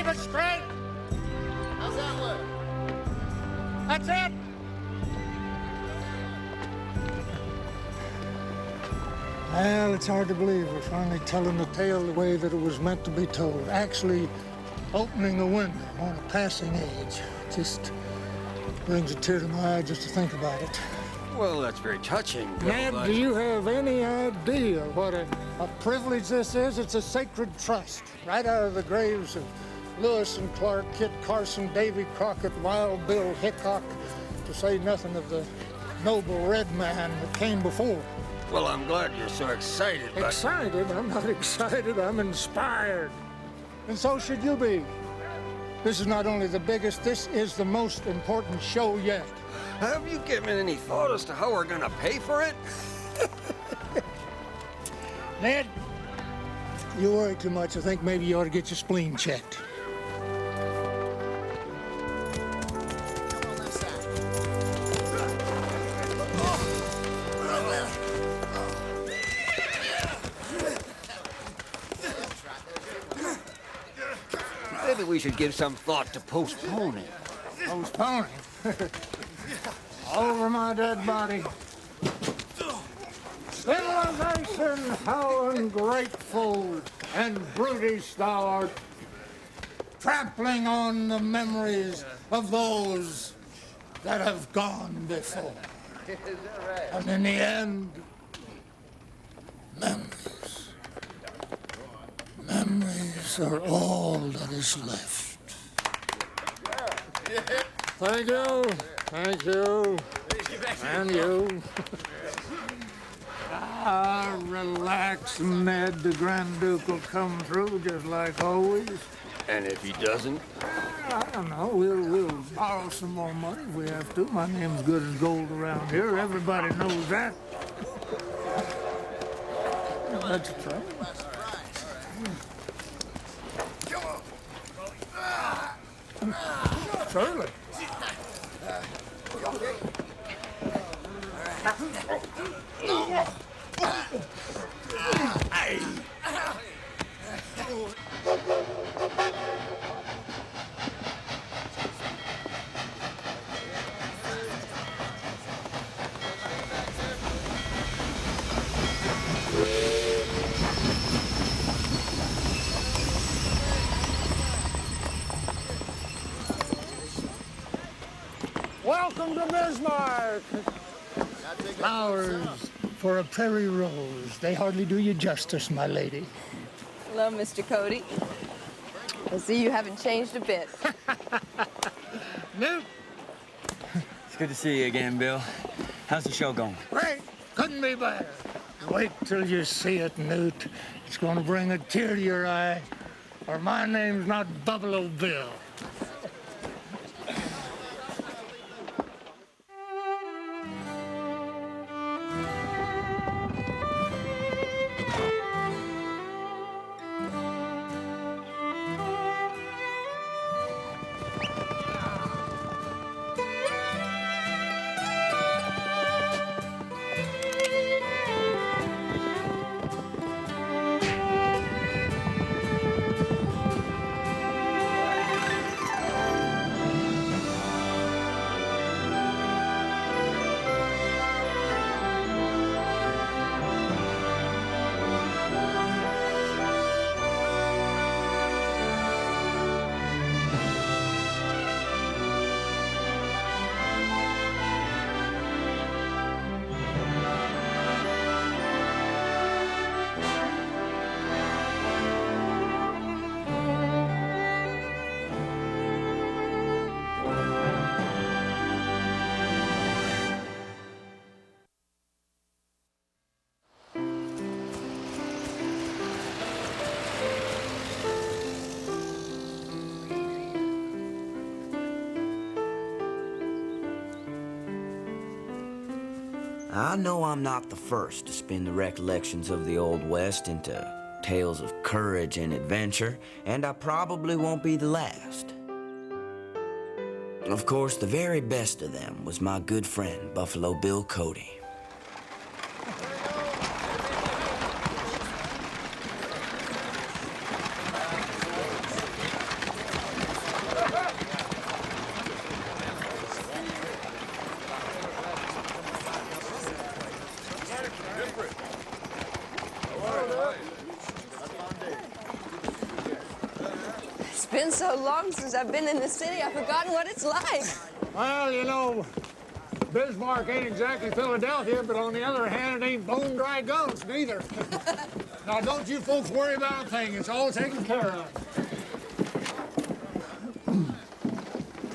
Keep it straight. How's that look? That's it. Well, it's hard to believe we're finally telling the tale the way that it was meant to be told. Actually opening a window on a passing age. Just brings a tear to my eye just to think about it. Well, that's very touching, Bill, Ned, but... do you have any idea what a privilege this is? It's a sacred trust, right out of the graves of Lewis and Clark, Kit Carson, Davy Crockett, Wild Bill Hickok, to say nothing of the noble red man that came before. Well, I'm glad you're so excited, but... Excited? I'm not excited, I'm inspired. And so should you be. This is not only the biggest, this is the most important show yet. Have you given any thought as to how we're gonna pay for it? Ned, you worry too much. I think maybe you ought to get your spleen checked. Maybe we should give some thought to postponing. Postponing? Over my dead body. Civilization, how ungrateful and brutish thou art, trampling on the memories of those that have gone before. And in the end, memories. Memories are all that is left. Thank you. Thank you. And you. Relax, Ned. The Grand Duke will come through just like always. And if he doesn't? I don't know. We'll borrow some more money if we have to. My name's good as gold around here. Everybody knows that. That's a trouble. Certainly. Welcome to Bismarck. Flowers for a prairie rose. They hardly do you justice, my lady. Hello, Mr. Cody. I see you haven't changed a bit. Newt. It's good to see you again, Bill. How's the show going? Great. Couldn't be better. Wait till you see it, Newt. It's going to bring a tear to your eye, or my name's not Buffalo Bill. I know I'm not the first to spin the recollections of the Old West into tales of courage and adventure, and I probably won't be the last. Of course, the very best of them was my good friend, Buffalo Bill Cody. been so long since I've been in the city, I've forgotten what it's like. Well, you know, Bismarck ain't exactly Philadelphia, but on the other hand, it ain't bone-dry gums neither. Now, don't you folks worry about a thing. It's all taken care of.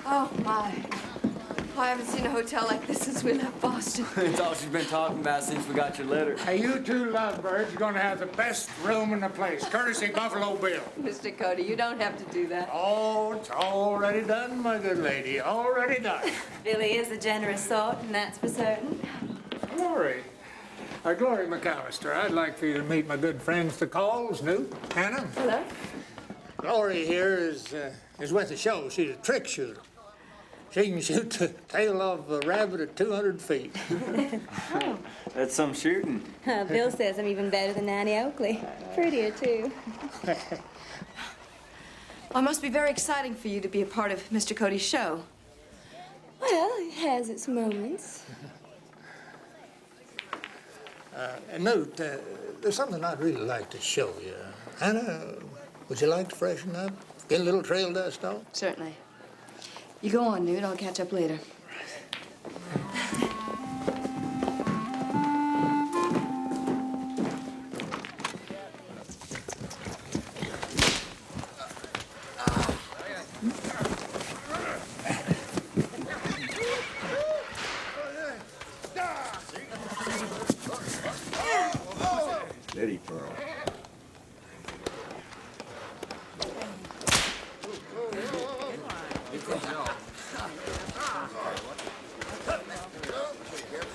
Oh, my. Oh, I haven't seen a hotel like this since we left Boston. It's all she's been talking about since we got your letter. Hey, you two lovebirds are gonna have the best room in the place, courtesy Buffalo Bill. Mr. Cody, you don't have to do that. Oh, it's already done, my good lady, already done. Billy is a generous sort, and that's for certain. Glory. Glory McAllister, I'd like for you to meet my good friends, the Calls, Newt, Hannah. Hello. Glory here is with the show. She's a trick shooter. She can shoot the tail off a rabbit at 200 feet. Oh, that's some shooting. Bill says I'm even better than Nanny Oakley. Prettier, too. Well, it must be very exciting for you to be a part of Mr. Cody's show. Well, it has its moments. Newt, there's something I'd really like to show you. Hannah, would you like to freshen up? Get a little trail dust off? Certainly. You go on, Newt. I'll catch up later. Steady, Pearl.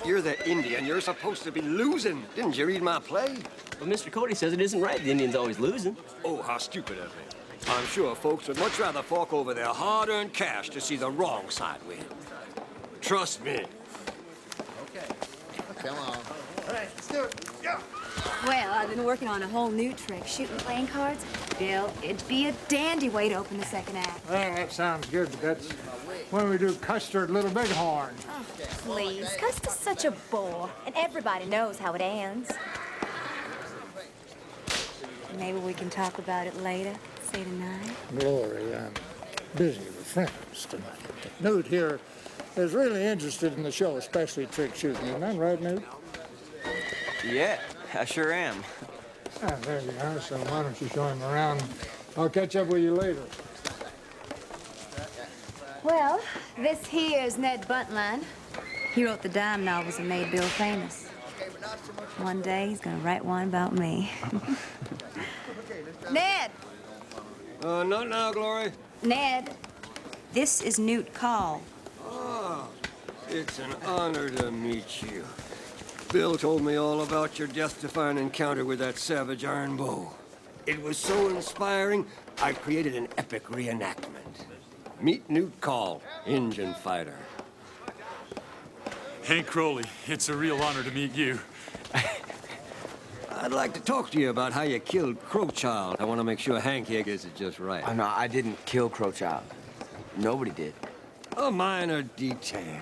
You're the Indian. You're supposed to be losing. Didn't you read my play? Well, Mr. Cody says it isn't right. The Indian's always losing. Oh, how stupid of me. I'm sure folks would much rather fork over their hard-earned cash to see the wrong side win. Trust me. Okay. Come on. All right, let's do it. Yeah. Well, I've been working on a whole new trick, shooting playing cards. Bill, it'd be a dandy way to open the second act. Well, that sounds good, but that's when we do Custard Little Bighorn. Oh, please. Custard's such a bore, and everybody knows how it ends. Maybe we can talk about it later, say tonight. Glory, I'm busy with friends tonight. Newt here is really interested in the show, especially trick shooting. Isn't that right, Newt? Yeah, I sure am. Ah, there you are. So why don't you show him around? I'll catch up with you later. Well, this here is Ned Buntline. He wrote the dime novels that made Bill famous. One day, he's gonna write one about me. Ned! Not now, Glory. Ned, this is Newt Call. Oh, it's an honor to meet you. Bill told me all about your death-defying encounter with that savage iron bow. It was so inspiring, I created an epic reenactment. Meet Newt Call, Injun fighter. Hank Crowley, it's a real honor to meet you. I'd like to talk to you about how you killed Crowchild. I want to make sure Hank here gets it just right. Oh, no, I didn't kill Crowchild. Nobody did. A minor detail.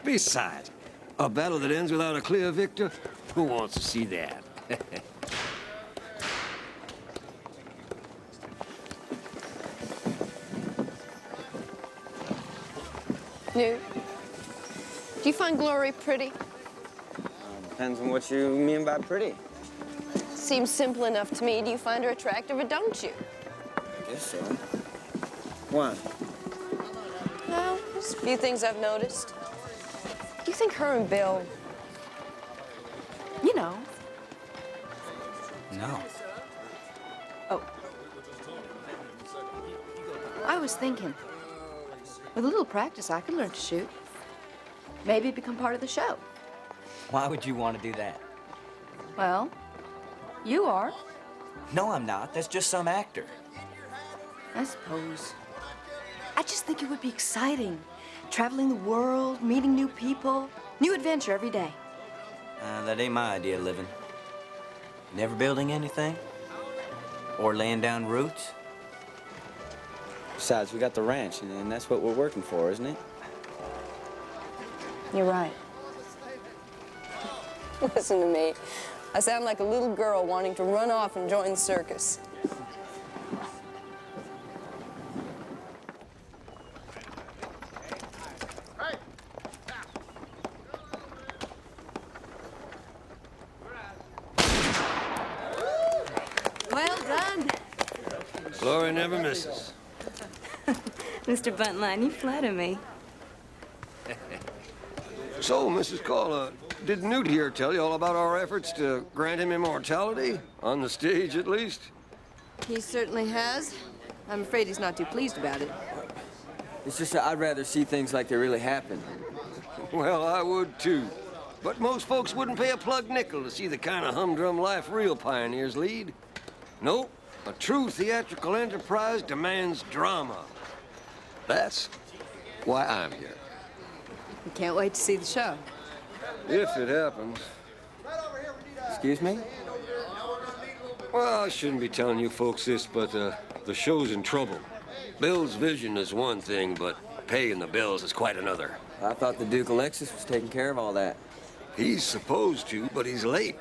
Besides, a battle that ends without a clear victor? Who wants to see that? Newt, do you find Glory pretty? Depends on what you mean by pretty. Seems simple enough to me. Do you find her attractive or don't you? I guess so. Why? Well, there's a few things I've noticed. Do you think her and Bill, you know? No. Oh. I was thinking, with a little practice, I could learn to shoot. Maybe become part of the show. Why would you want to do that? Well, you are. No, I'm not. That's just some actor. I suppose. I just think it would be exciting. Traveling the world, meeting new people, new adventure every day. That ain't my idea of living. Never building anything? Or laying down roots? Besides, we got the ranch, and that's what we're working for, isn't it? You're right. Listen to me. I sound like a little girl wanting to run off and join the circus. Well done. Glory never misses. Mr. Buntline, you flatter me. So, Mrs. Call, did Newt here tell you all about our efforts to grant him immortality? On the stage, at least? He certainly has. I'm afraid he's not too pleased about it. It's just that I'd rather see things like they really happen. Well, I would, too. But most folks wouldn't pay a plug nickel to see the kind of humdrum life real pioneers lead. Nope. A true theatrical enterprise demands drama. That's why I'm here. We can't wait to see the show. If it happens. Excuse me? Well, I shouldn't be telling you folks this, but the show's in trouble. Bill's vision is one thing, but paying the bills is quite another. I thought the Duke Alexis was taking care of all that. He's supposed to, but he's late.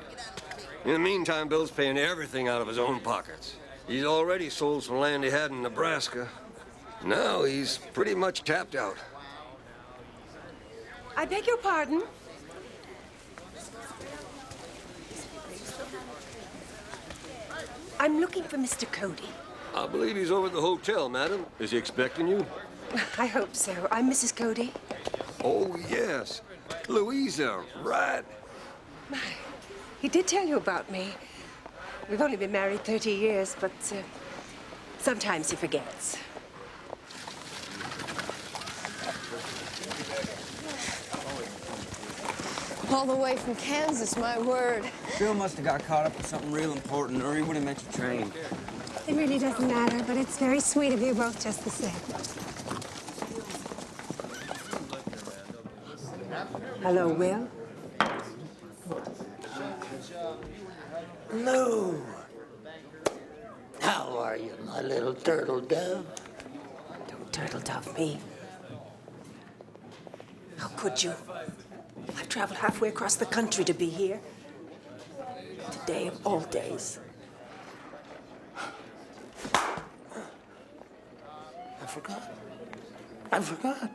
In the meantime, Bill's paying everything out of his own pockets. He's already sold some land he had in Nebraska. Now he's pretty much tapped out. I beg your pardon? I'm looking for Mr. Cody. I believe he's over at the hotel, madam. Is he expecting you? I hope so. I'm Mrs. Cody. Oh, yes. Louisa, right? He did tell you about me. We've only been married 30 years, but sometimes he forgets. All the way from Kansas, my word. Bill must have got caught up with something real important, or he would have met your train. It really doesn't matter, but it's very sweet of you both just the same. Hello, Will. Lou. How are you, my little turtle dove? Don't turtle dove me. How could you? I've traveled halfway across the country to be here. Today of all days. I forgot. I forgot.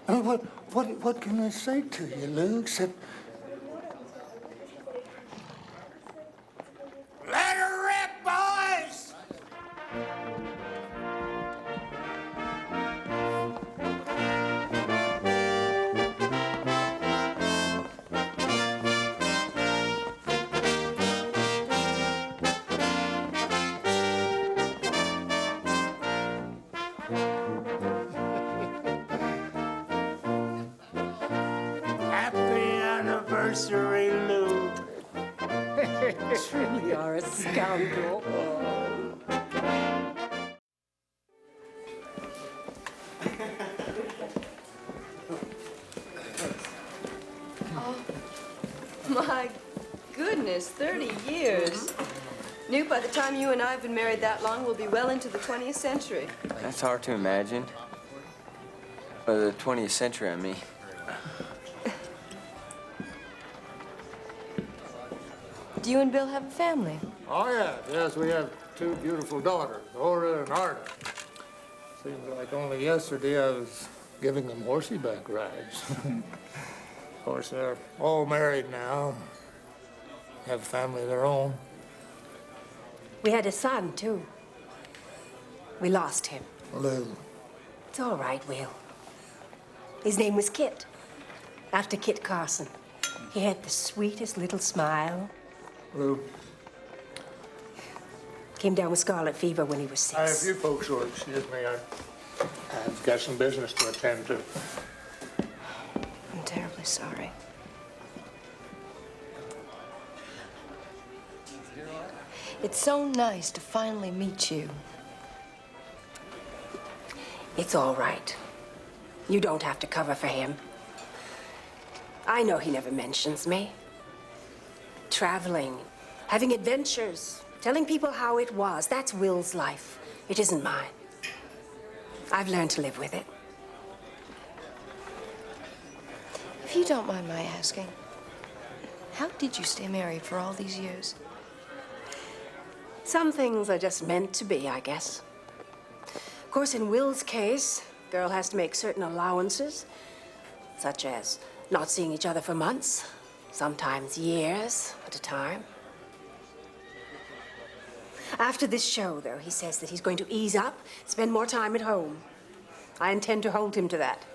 I mean, what can I say to you, Lou, except... Let her rip, boys! Happy anniversary, Lou. Truly are a scoundrel. Oh, my goodness, 30 years. Newt, by the time you and I have been married that long, we'll be well into the 20th century. That's hard to imagine. Or the 20th century, I mean. Do you and Bill have a family? Oh, yeah. Yes, we have two beautiful daughters, Ora and Arda. Seems like only yesterday I was giving them horseback rides. Of course, they're all married now, have a family of their own. We had a son, too. We lost him. Lou. It's all right, Will. His name was Kit, after Kit Carson. He had the sweetest little smile. Lou. Came down with scarlet fever when he was 6. If you folks will excuse me, I've got some business to attend to. I'm terribly sorry. It's so nice to finally meet you. It's all right. You don't have to cover for him. I know he never mentions me. Traveling, having adventures, telling people how it was. That's Will's life. It isn't mine. I've learned to live with it. If you don't mind my asking, how did you stay married for all these years? Some things are just meant to be, I guess. Of course, in Will's case, girl has to make certain allowances, such as not seeing each other for months, sometimes years at a time. After this show, though, he says that he's going to ease up, spend more time at home. I intend to hold him to that.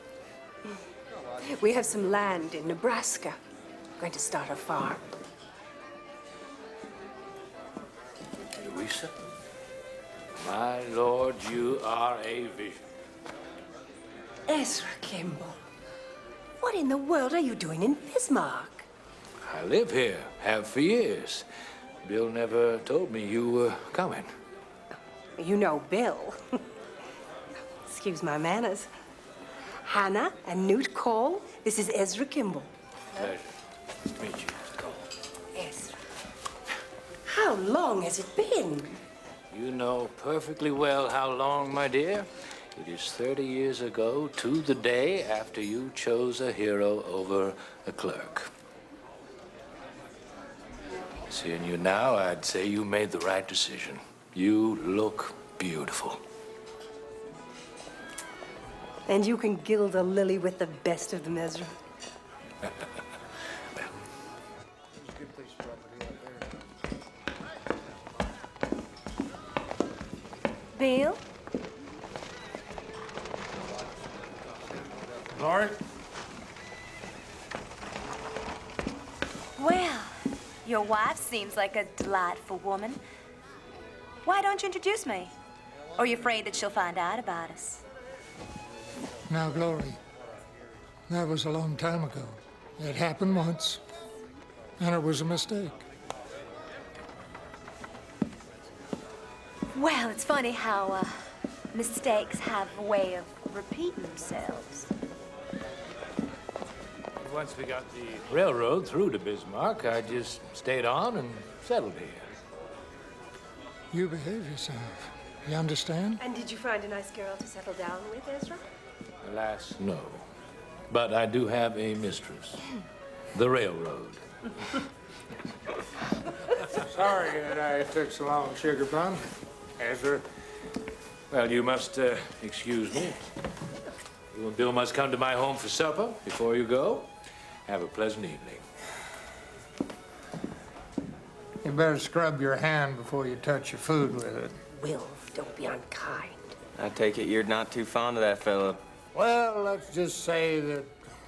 We have some land in Nebraska. I'm going to start a farm. Louisa, my lord, you are a vision. Ezra Kimball, what in the world are you doing in Bismarck? I live here, have for years. Bill never told me you were coming. You know Bill. Excuse my manners. Hannah and Newt Cole, this is Ezra Kimball. Pleasure. Nice to meet you, Mr. Cole. Ezra, how long has it been? You know perfectly well how long, my dear. It is 30 years ago to the day after you chose a hero over a clerk. Seeing you now, I'd say you made the right decision. You look beautiful. And you can gild a lily with the best of them, Ezra. Bill? Laurie? Well, your wife seems like a delightful woman. Why don't you introduce me? Or are you afraid that she'll find out about us? Now, Glory, that was a long time ago. It happened once, and it was a mistake. Well, it's funny how mistakes have a way of repeating themselves. Once we got the railroad through to Bismarck, I just stayed on and settled here. You behave yourself. You understand? And did you find a nice girl to settle down with, Ezra? Alas, no. But I do have a mistress. The railroad. Sorry that I took so long, Sugar Plum. Ezra. Well, you must excuse me. You and Bill must come to my home for supper before you go. Have a pleasant evening. You better scrub your hand before you touch your food with it. Will, don't be unkind. I take it you're not too fond of that fella. Well, let's just say that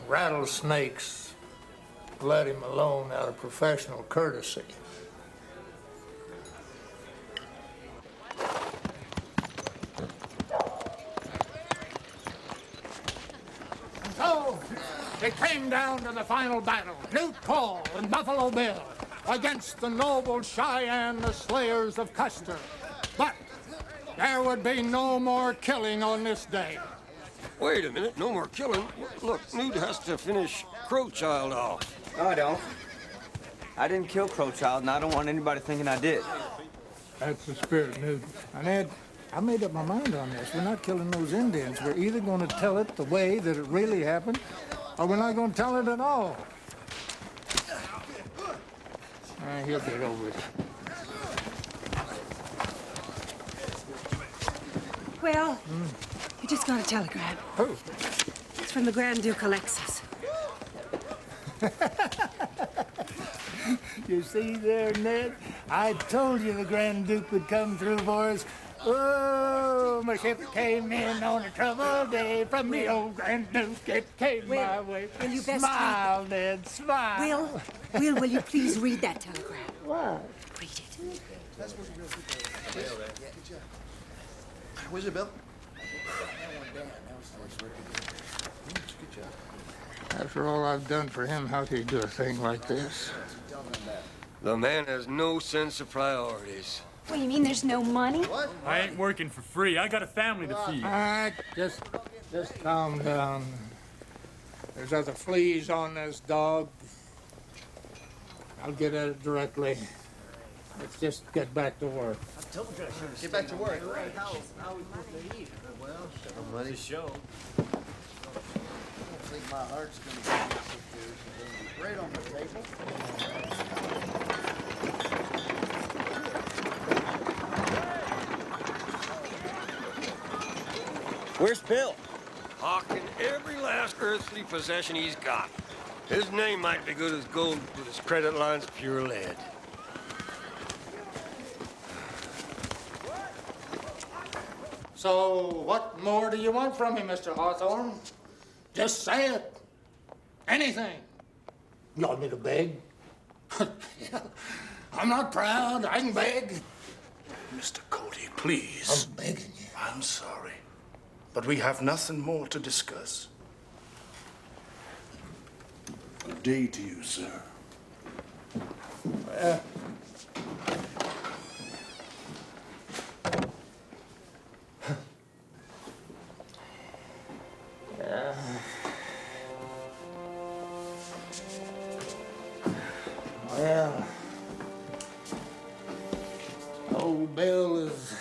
rattlesnakes let him alone out of professional courtesy. So, it came down to the final battle. Newt Cole and Buffalo Bill against the noble Cheyenne, the slayers of Custer. But there would be no more killing on this day. Wait a minute, no more killing. Look, Newt has to finish Crowchild off. No, I don't. I didn't kill Crowchild, and I don't want anybody thinking I did. That's the spirit, Newt. And Ed, I made up my mind on this. We're not killing those Indians. We're either going to tell it the way that it really happened, or we're not going to tell it at all. He'll get over it. Well, you just got a telegram. Who? It's from the Grand Duke Alexis. You see there, Ned? I told you the Grand Duke would come through for us. Oh, my ship came in on a troubled day from the old Grand Duke. It came my way. Will you best smile, Ned, smile. Will you please read that telegram? Why? Read it. Where's it, Bill? After all I've done for him, how could he do a thing like this? The man has no sense of priorities. What, you mean there's no money? What? I ain't working for free. I got a family to feed. All right, just calm down. There's other fleas on this dog. I'll get at it directly. Let's just get back to work. Get back to work. How are we supposed to eat? Well, money. The show. I don't think my heart's going to be in this situation. There's bread on the table. Where's Bill? Hawking every last earthly possession he's got. His name might be good as gold, but his credit line's pure lead. So what more do you want from me, Mr. Hawthorne? Just say it. Anything. You want me to beg? Yeah. I'm not proud. I can beg. Mr. Cody, please. I'm begging you. I'm sorry, but we have nothing more to discuss. Good day to you, sir. Well, well, old Bill has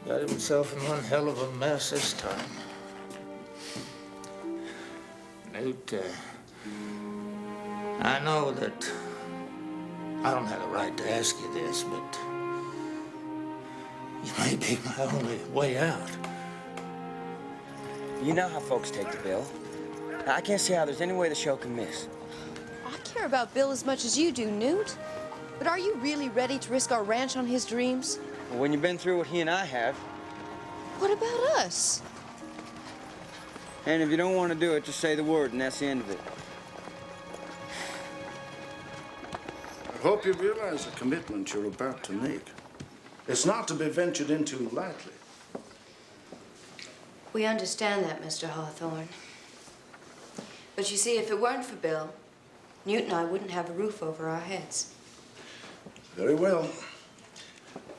got himself in one hell of a mess this time. Newt, I know that I don't have the right to ask you this, but you may be my only way out. You know how folks take the Bill. I can't see how there's any way the show can miss. I care about Bill as much as you do, Newt. But are you really ready to risk our ranch on his dreams? Well, when you've been through what he and I have, What about us? and if you don't want to do it, just say the word, and that's the end of it. I hope you realize the commitment you're about to make. It's not to be ventured into lightly. We understand that, Mr. Hawthorne. But you see, if it weren't for Bill, Newt and I wouldn't have a roof over our heads. Very well.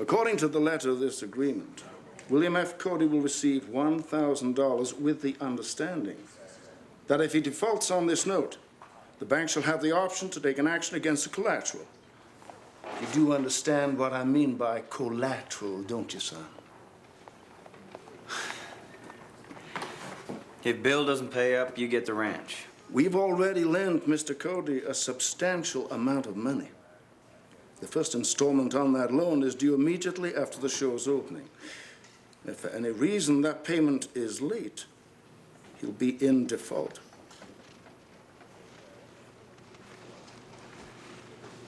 According to the letter of this agreement, William F. Cody will receive $1,000 with the understanding that if he defaults on this note, the bank shall have the option to take an action against the collateral. You do understand what I mean by collateral, don't you, son? If Bill doesn't pay up, you get the ranch. We've already lent Mr. Cody a substantial amount of money. The first installment on that loan is due immediately after the show's opening. If for any reason that payment is late, he'll be in default.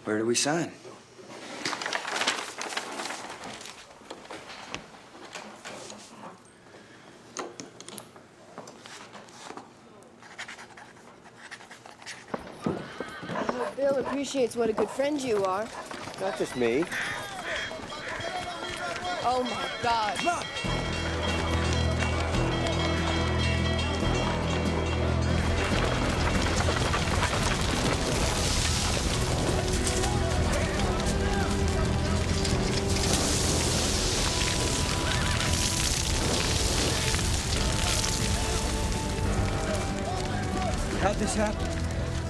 Where do we sign? I hope Bill appreciates what a good friend you are. Not just me. Oh, my God. Look! How'd this happen?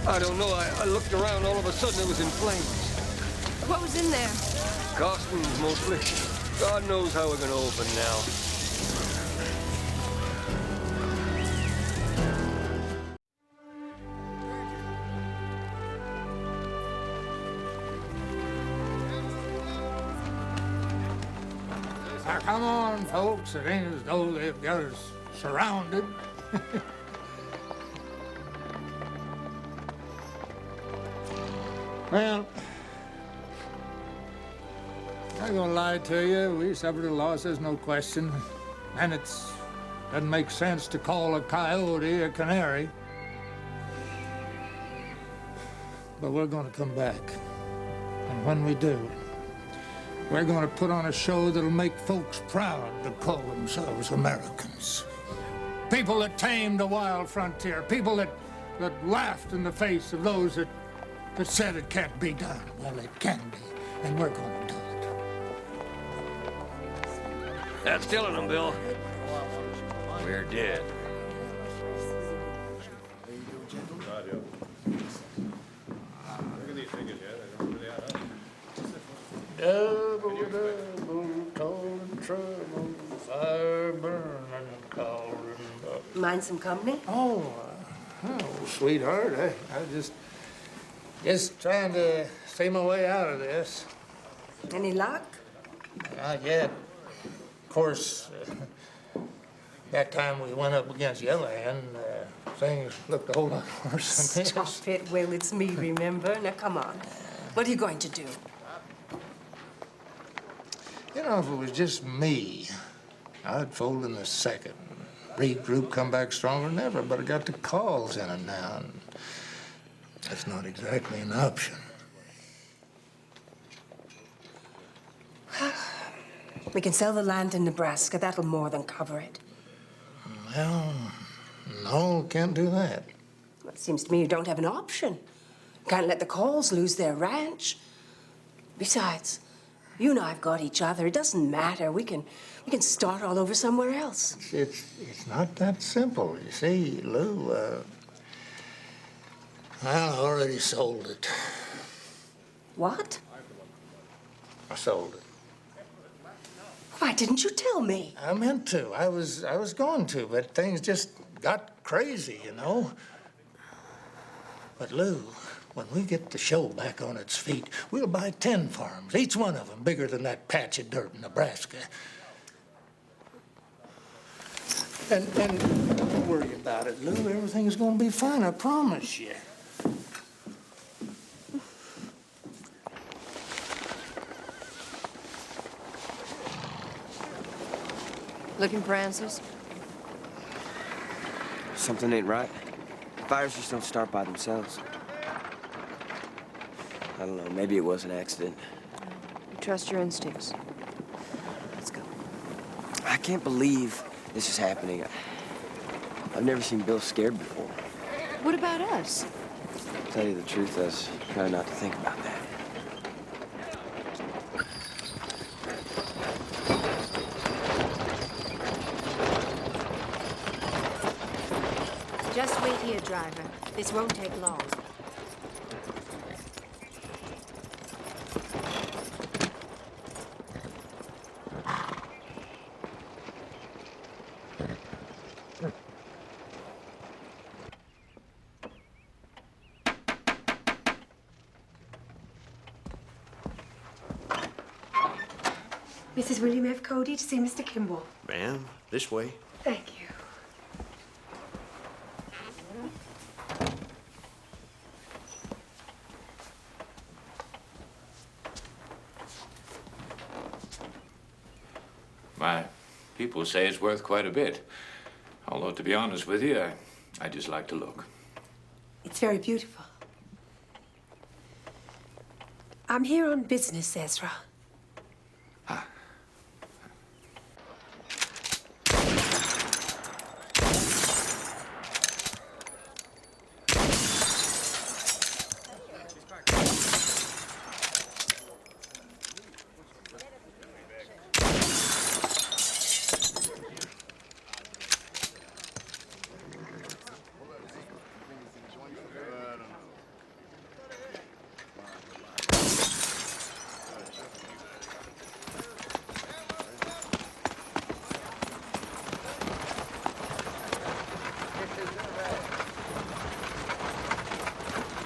I don't know. I looked around. All of a sudden, it was in flames. What was in there? Costumes, mostly. God knows how we're going to open now. Now, come on, folks. It ain't as though they've got us surrounded. Well, I'm not gonna lie to you. We suffered a loss, there's no question. And it doesn't make sense to call a coyote a canary. But we're gonna come back. And when we do, we're gonna put on a show that'll make folks proud to call themselves Americans. People that tamed the wild frontier. People that laughed in the face of those that said it can't be done. Well, it can be, and we're gonna do it. That's killing them, Bill. We're dead. Double, toil and trouble, fire burning, calling. Mind some company? Oh, sweetheart, I just trying to see my way out of this. Any luck? Not yet. Of course, that time we went up against Yellowhand, things looked a whole lot worse than this. Stop it, Will. It's me, remember? Now, come on. What are you going to do? You know, if it was just me, I'd fold in a second. Regroup, come back stronger than ever, but I got the calls in and now, and that's not exactly an option. We can sell the land in Nebraska. That'll more than cover it. Well, no, can't do that. Well, it seems to me you don't have an option. You can't let the Calls lose their ranch. Besides, you and I've got each other. It doesn't matter. We can start all over somewhere else. It's not that simple. You see, Lou, I already sold it. What? I sold it. Why didn't you tell me? I meant to. I was going to, but things just got crazy, you know. But Lou, when we get the show back on its feet, we'll buy 10 farms, each one of them bigger than that patch of dirt in Nebraska. And don't worry about it, Lou. Everything's gonna be fine, I promise you. Looking for answers? Something ain't right. Fires just don't start by themselves. I don't know, maybe it was an accident. You trust your instincts. Let's go. I can't believe this is happening. I've never seen Bill scared before. What about us? To tell you the truth, I was trying not to think about that. Just wait here, driver. This won't take long. Mrs. William F. Cody to see Mr. Kimball. Ma'am, this way. Thank you. My people say it's worth quite a bit. Although, to be honest with you, I just like to look. It's very beautiful. I'm here on business, Ezra.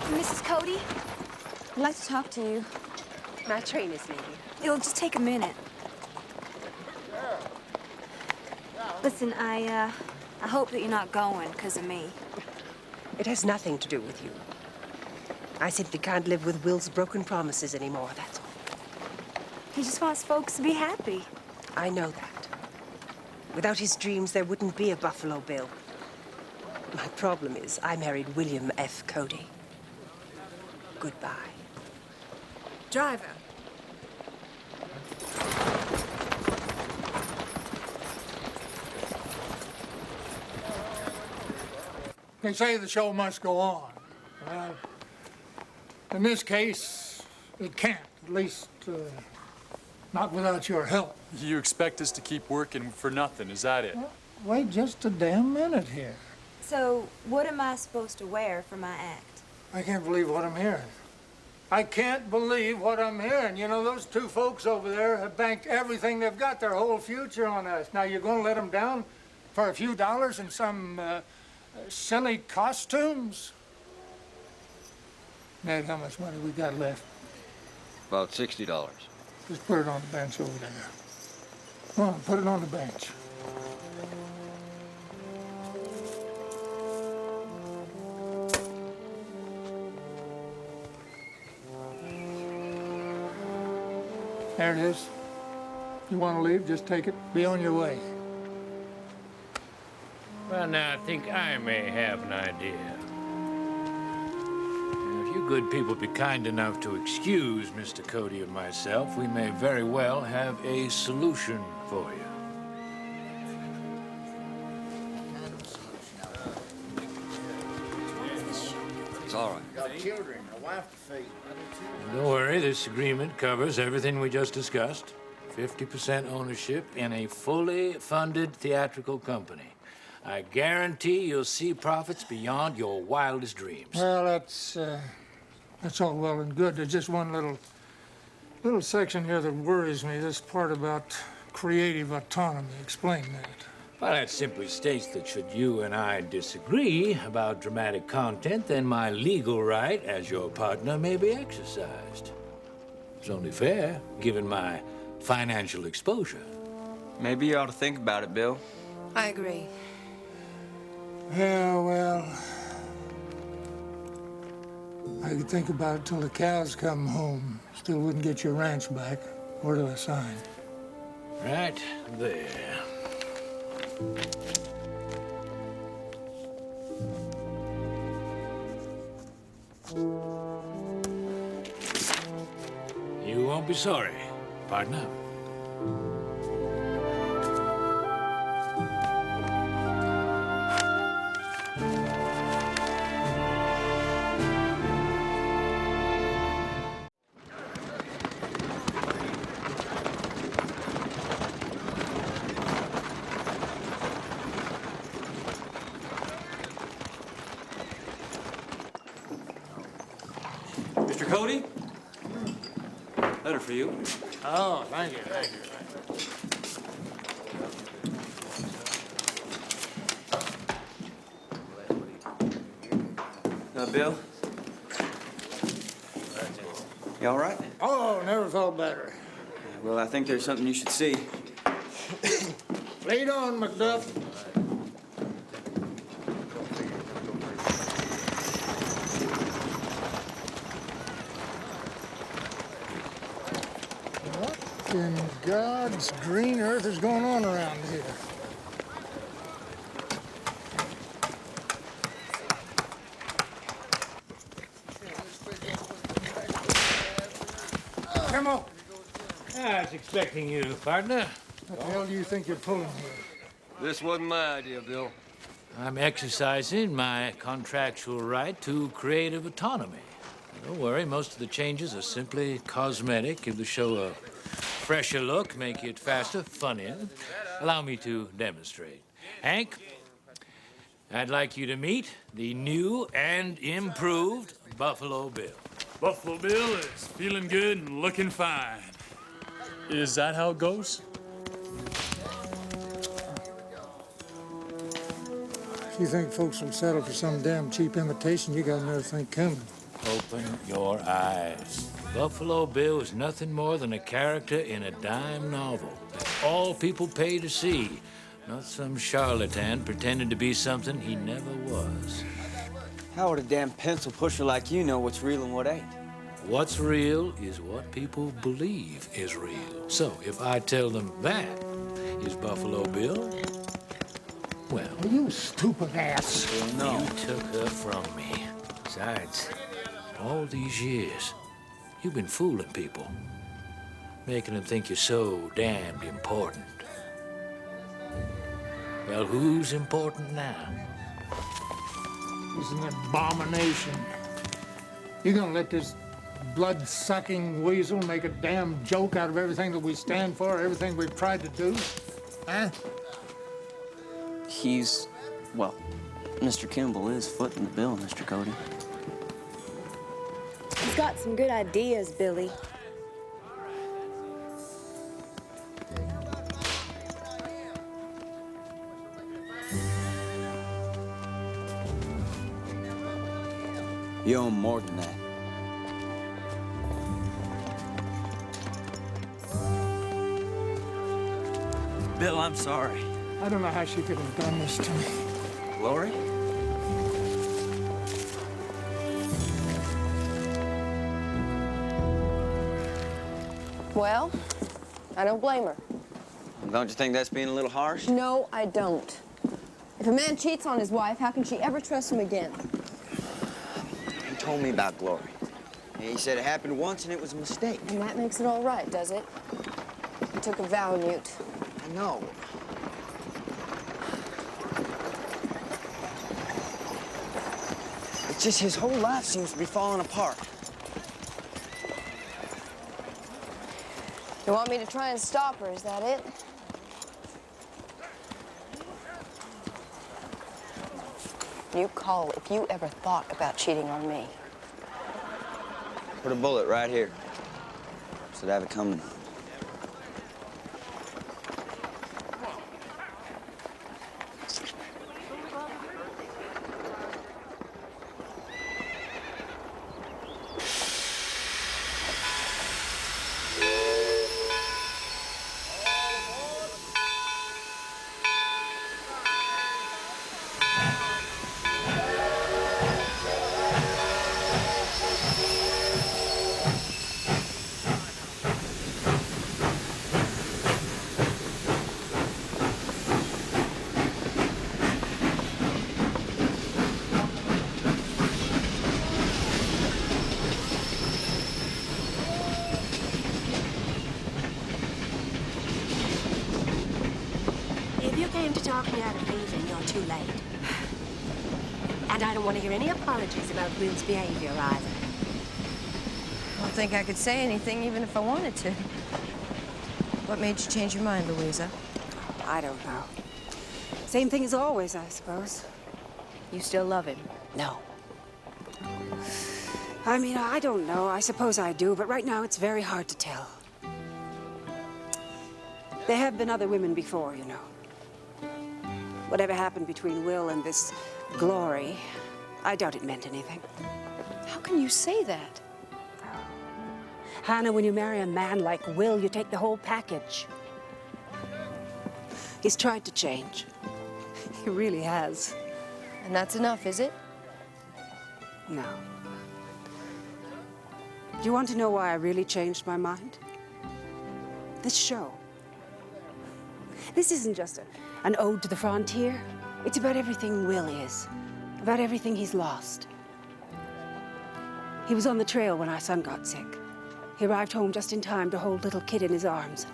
Mrs. Cody, I'd like to talk to you. My train is leaving. It'll just take a minute. Listen, I hope that you're not going because of me. It has nothing to do with you. I simply can't live with Will's broken promises anymore, that's all. He just wants folks to be happy. I know that. Without his dreams, there wouldn't be a Buffalo Bill. My problem is I married William F. Cody. Goodbye. Driver. They say the show must go on. Well, in this case, it can't, at least not without your help. You expect us to keep working for nothing, is that it? Well, wait just a damn minute here. So, what am I supposed to wear for my act? I can't believe what I'm hearing. I can't believe what I'm hearing. You know, those two folks over there have banked everything they've got, their whole future on us. Now, you're going to let them down for a few dollars in some silly costumes? Ned, how much money we got left? About $60. Just put it on the bench over there. Come on, put it on the bench. There it is. You want to leave, just take it. Be on your way. Well, now, I think I may have an idea. Now, if you good people be kind enough to excuse Mr. Cody and myself, we may very well have a solution for you. It's all right. Got children, a wife to feed. Don't worry, this agreement covers everything we just discussed. 50% ownership in a fully funded theatrical company. I guarantee you'll see profits beyond your wildest dreams. Well, that's all well and good. There's just one little section here that worries me. This part about creative autonomy. Explain that. Well, that simply states that should you and I disagree about dramatic content, then my legal right as your partner may be exercised. It's only fair, given my financial exposure. Maybe you ought to think about it, Bill. I agree. Yeah, well, I could think about it till the cows come home. Still wouldn't get your ranch back. Where do I sign? Right there. You won't be sorry, partner. Mr. Cody? Letter for you. Oh, thank you, thank you. Bill? You all right? Oh, never felt better. Well, I think there's something you should see. Lead on, McDuff. What in God's green earth is going on around here? Come on. I was expecting you, partner. What the hell do you think you're pulling here? This wasn't my idea, Bill. I'm exercising my contractual right to creative autonomy. Don't worry, most of the changes are simply cosmetic, give the show a fresher look, make it faster, funnier. Allow me to demonstrate. Hank, I'd like you to meet the new and improved Buffalo Bill. Buffalo Bill is feeling good and looking fine. Is that how it goes? If you think folks will settle for some damn cheap imitation, you got another thing coming. Open your eyes. Buffalo Bill is nothing more than a character in a dime novel that all people pay to see, not some charlatan pretending to be something he never was. How would a damn pencil pusher like you know what's real and what ain't? What's real is what people believe is real. So if I tell them that is Buffalo Bill, well... You stupid ass. No. You took her from me. Besides, all these years, you've been fooling people, making them think you're so damned important. Well, who's important now? He's an abomination. You gonna let this blood-sucking weasel make a damn joke out of everything that we stand for, everything we've tried to do? Huh? He's, well, Mr. Kimball is footing the bill, Mr. Cody. He's got some good ideas, Billy. You owe him more than that. Bill, I'm sorry. I don't know how she could have done this to me. Lori? Well, I don't blame her. Don't you think that's being a little harsh? No, I don't. If a man cheats on his wife, how can she ever trust him again? He told me about Glory. He said it happened once and it was a mistake. And that makes it all right, does it? You took a vow, Newt. I know. It's just his whole life seems to be falling apart. You want me to try and stop her, is that it? You call if you ever thought about cheating on me. Put a bullet right here. Should have it coming. If you came to talk me out of leaving, you're too late. And I don't want to hear any apologies about Will's behavior either. I don't think I could say anything even if I wanted to. What made you change your mind, Louisa? I don't know. Same thing as always, I suppose. You still love him? No. I mean, I don't know. I suppose I do, but right now it's very hard to tell. There have been other women before, you know. Whatever happened between Will and this Glory, I doubt it meant anything. How can you say that? Hannah, when you marry a man like Will, you take the whole package. He's tried to change. He really has. And that's enough, is it? No. Do you want to know why I really changed my mind? This show. This isn't just an ode to the frontier. It's about everything Will is, about everything he's lost. He was on the trail when our son got sick. He arrived home just in time to hold little kid in his arms.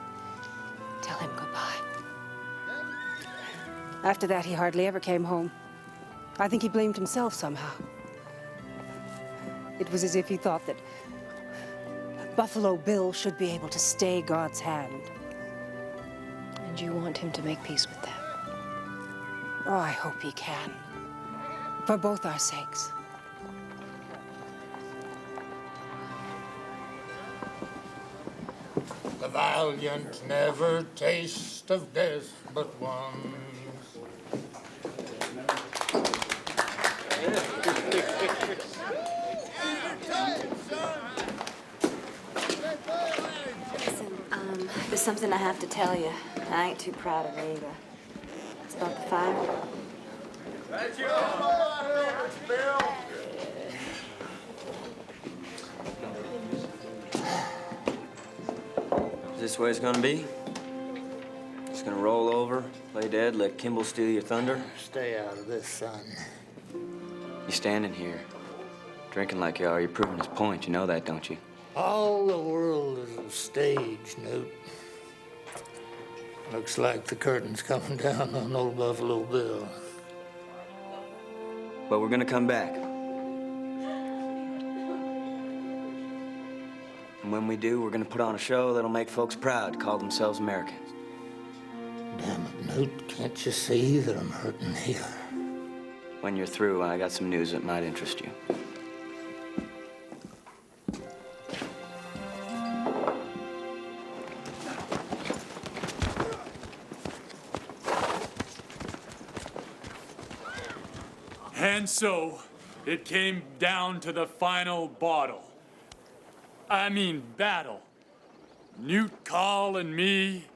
Tell him goodbye. After that, he hardly ever came home. I think he blamed himself somehow. It was as if he thought that Buffalo Bill should be able to stay God's hand. And you want him to make peace with that? Oh, I hope he can. For both our sakes. The valiant never taste of death but once. Listen, there's something I have to tell you. I ain't too proud of it either. It's about the fire. That's your Bill. Is this the way it's gonna be? Just gonna roll over, play dead, let Kimball steal your thunder? Stay out of this, son. You're standing here, drinking like you are. You're proving his point. You know that, don't you? All the world is a stage, Newt. Looks like the curtain's coming down on old Buffalo Bill. But we're gonna come back. And when we do, we're gonna put on a show that'll make folks proud to call themselves Americans. Damn it, Newt, can't you see that I'm hurting here? When you're through, I got some news that might interest you. And so, it came down to the final battle. Battle. Newt Call and me,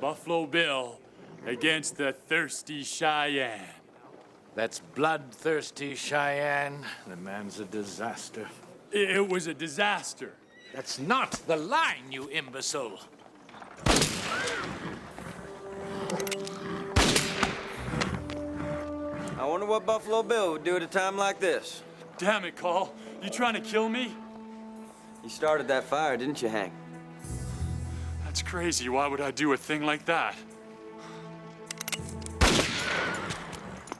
Buffalo Bill, against the thirsty Cheyenne. That's bloodthirsty Cheyenne. The man's a disaster. It was a disaster. That's not the line, you imbecile. I wonder what Buffalo Bill would do at a time like this. Damn it, Carl. You trying to kill me? You started that fire, didn't you, Hank? That's crazy. Why would I do a thing like that?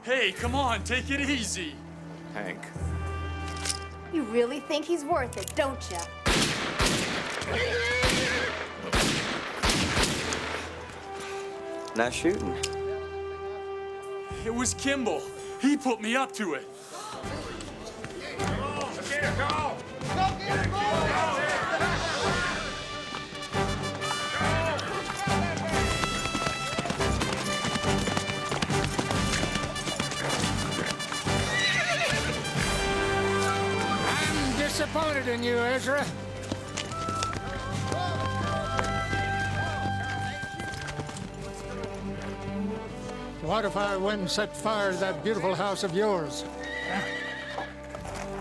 Hey, come on, take it easy. Hank. You really think he's worth it, don't you? Nice shooting. It was Kimball. He put me up to it. I'm disappointed in you, Ezra. What if I went and set fire to that beautiful house of yours?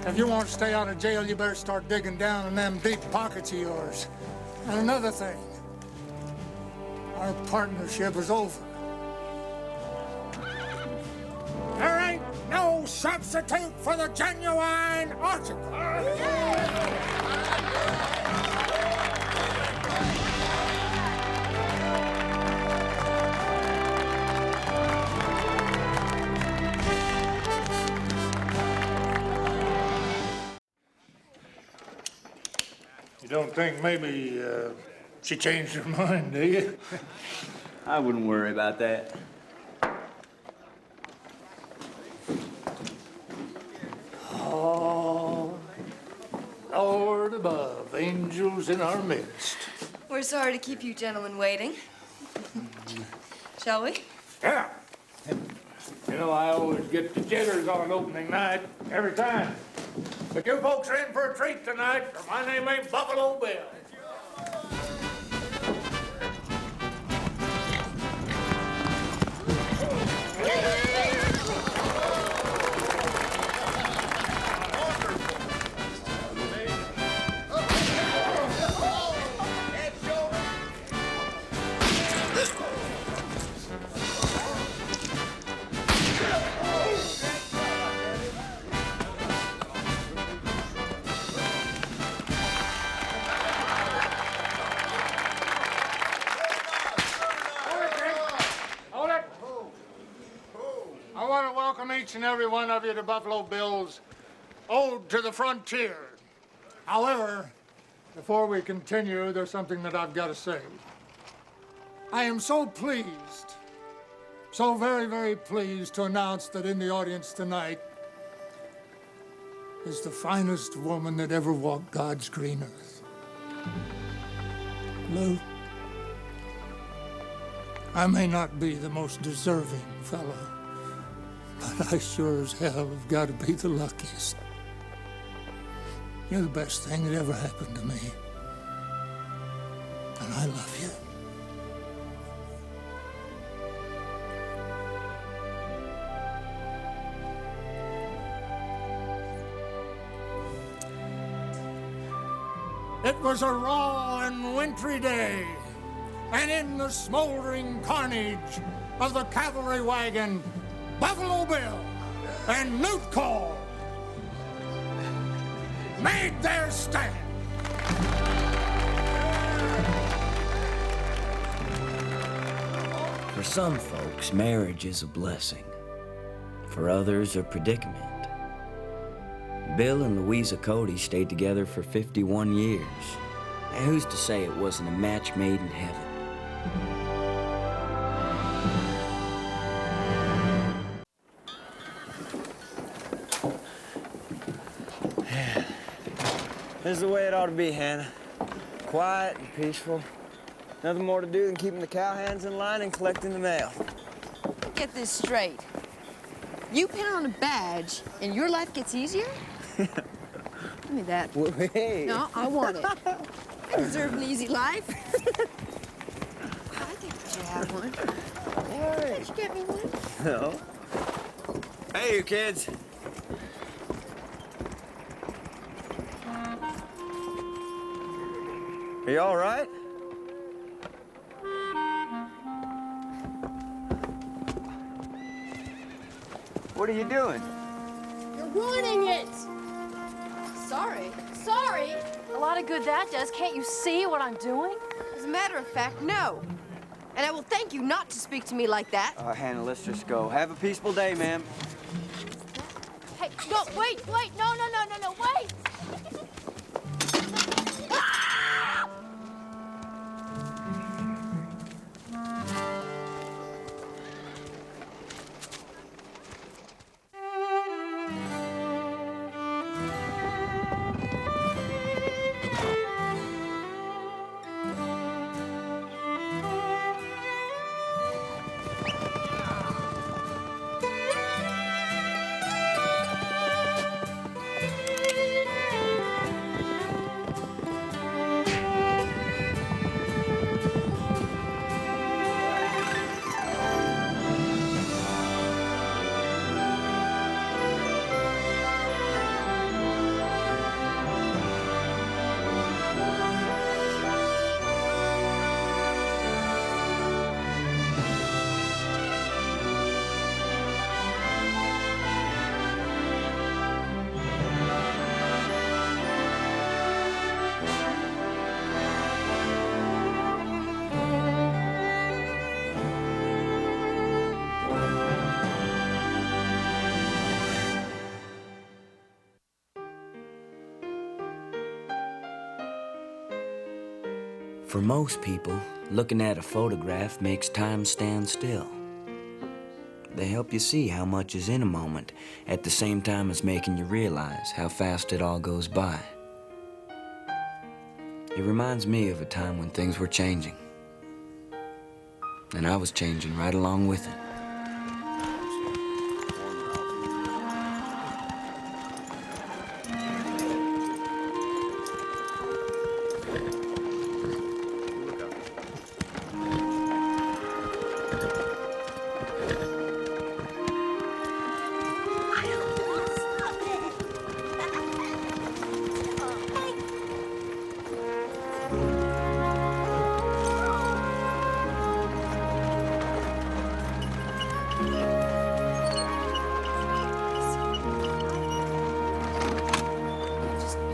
If you want to stay out of jail, you better start digging down in them deep pockets of yours. And another thing, our partnership is over. There ain't no substitute for the genuine article. You don't think maybe she changed her mind, do you? I wouldn't worry about that. Oh, Lord above, angels in our midst. We're sorry to keep you gentlemen waiting. Shall we? Yeah. You know, I always get the jitters on opening night, every time. But you folks are in for a treat tonight, or my name ain't Buffalo Bill. I want to welcome each and every one of you to Buffalo Bill's Ode to the Frontier. However, before we continue, there's something that I've got to say. I am so pleased, so very, very pleased to announce that in the audience tonight is the finest woman that ever walked God's green earth. Lou, I may not be the most deserving fellow, but I sure as hell have got to be the luckiest. You're the best thing that ever happened to me. And I love you. It was a raw and wintry day, and in the smoldering carnage of the cavalry wagon, Buffalo Bill and Newt made their stand. For some folks, marriage is a blessing. For others, a predicament. Bill and Louisa Cody stayed together for 51 years. And who's to say it wasn't a match made in heaven? This is the way it ought to be, Hannah. Quiet and peaceful. Nothing more to do than keeping the cowhands in line and collecting the mail. Get this straight. You pin on a badge and your life gets easier? Give me that. Well, hey. No, I want it. I deserve an easy life. I think you should have one. Did you get me one? No. Hey, you kids. Are you all right? What are you doing? You're ruining it! Sorry. Sorry? A lot of good that does. Can't you see what I'm doing? As a matter of fact, no. And I will thank you not to speak to me like that. Hannah, let's just go. Have a peaceful day, ma'am. Hey, no, wait, no, wait! For most people, looking at a photograph makes time stand still. They help you see how much is in a moment at the same time as making you realize how fast it all goes by. It reminds me of a time when things were changing. And I was changing right along with it.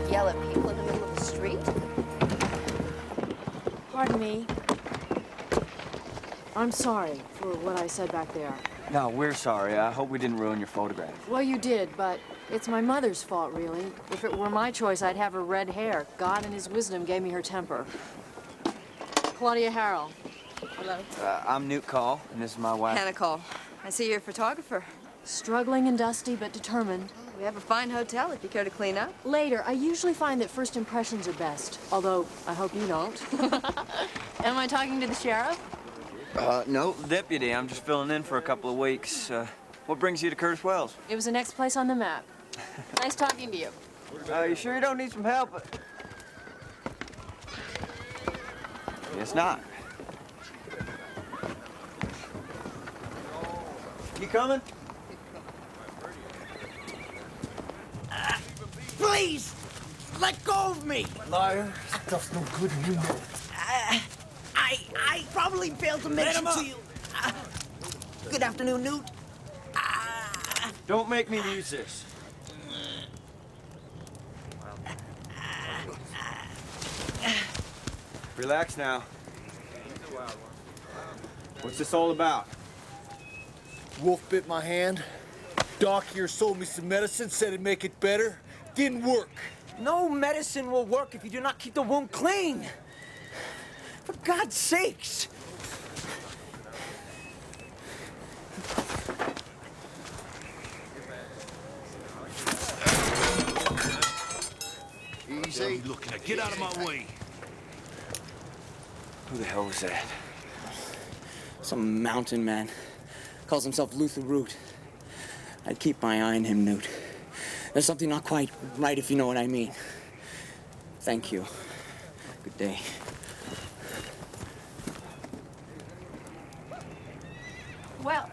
Yell at people in the middle of the street? Pardon me. I'm sorry for what I said back there. No, we're sorry. I hope we didn't ruin your photograph. Well, you did, but it's my mother's fault, really. If it were my choice, I'd have her red hair. God in his wisdom gave me her temper. Claudia Harrell. Hello. I'm Newt Call, and this is my wife. Hannah Call. I see you're a photographer. Struggling and dusty, but determined. We have a fine hotel if you care to clean up. Later, I usually find that first impressions are best. Although, I hope you don't. Am I talking to the sheriff? No, deputy. I'm just filling in for a couple of weeks. What brings you to Curtis Wells? It was the next place on the map. Nice talking to you. You sure you don't need some help? Guess not. You coming? Please! Let go of me! Liar. Stuff's no good, you know. I probably failed to mention to you. Good afternoon, Newt. Don't make me use this. Relax now. What's this all about? Wolf bit my hand. Doc here sold me some medicine, said it'd make it better. Didn't work. No medicine will work if you do not keep the wound clean. For God's sakes. Easy. Looking at. Get out of my way. Who the hell was that? Some mountain man. Calls himself Luther Root. I'd keep my eye on him, Newt. There's something not quite right, if you know what I mean. Thank you. Good day. Well,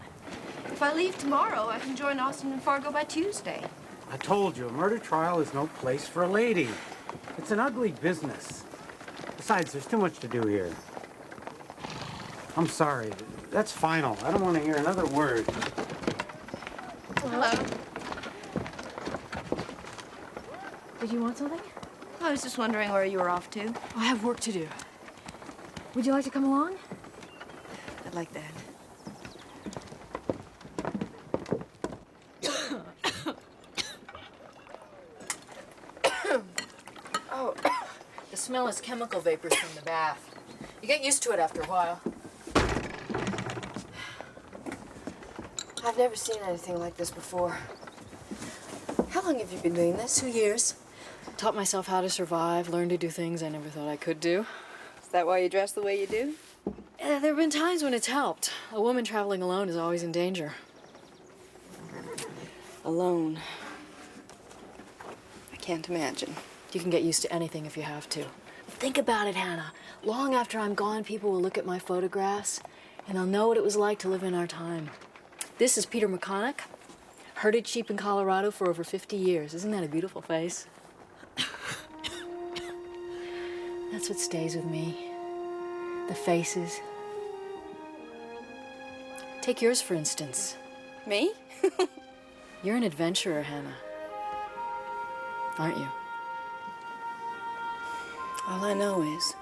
if I leave tomorrow, I can join Austin and Fargo by Tuesday. I told you, a murder trial is no place for a lady. It's an ugly business. Besides, there's too much to do here. I'm sorry. That's final. I don't want to hear another word. Hello. Did you want something? I was just wondering where you were off to. I have work to do. Would you like to come along? I'd like that. Oh, the smell is chemical vapors from the bath. You get used to it after a while. I've never seen anything like this before. How long have you been doing this? 2 years? Taught myself how to survive, learned to do things I never thought I could do. Is that why you dress the way you do? There have been times when it's helped. A woman traveling alone is always in danger. Alone. I can't imagine. You can get used to anything if you have to. Think about it, Hannah. Long after I'm gone, people will look at my photographs, and they'll know what it was like to live in our time. This is Peter McConaughey. Herded sheep in Colorado for over 50 years. Isn't that a beautiful face? That's what stays with me. The faces. Take yours, for instance. Me? You're an adventurer, Hannah. Aren't you? All I know is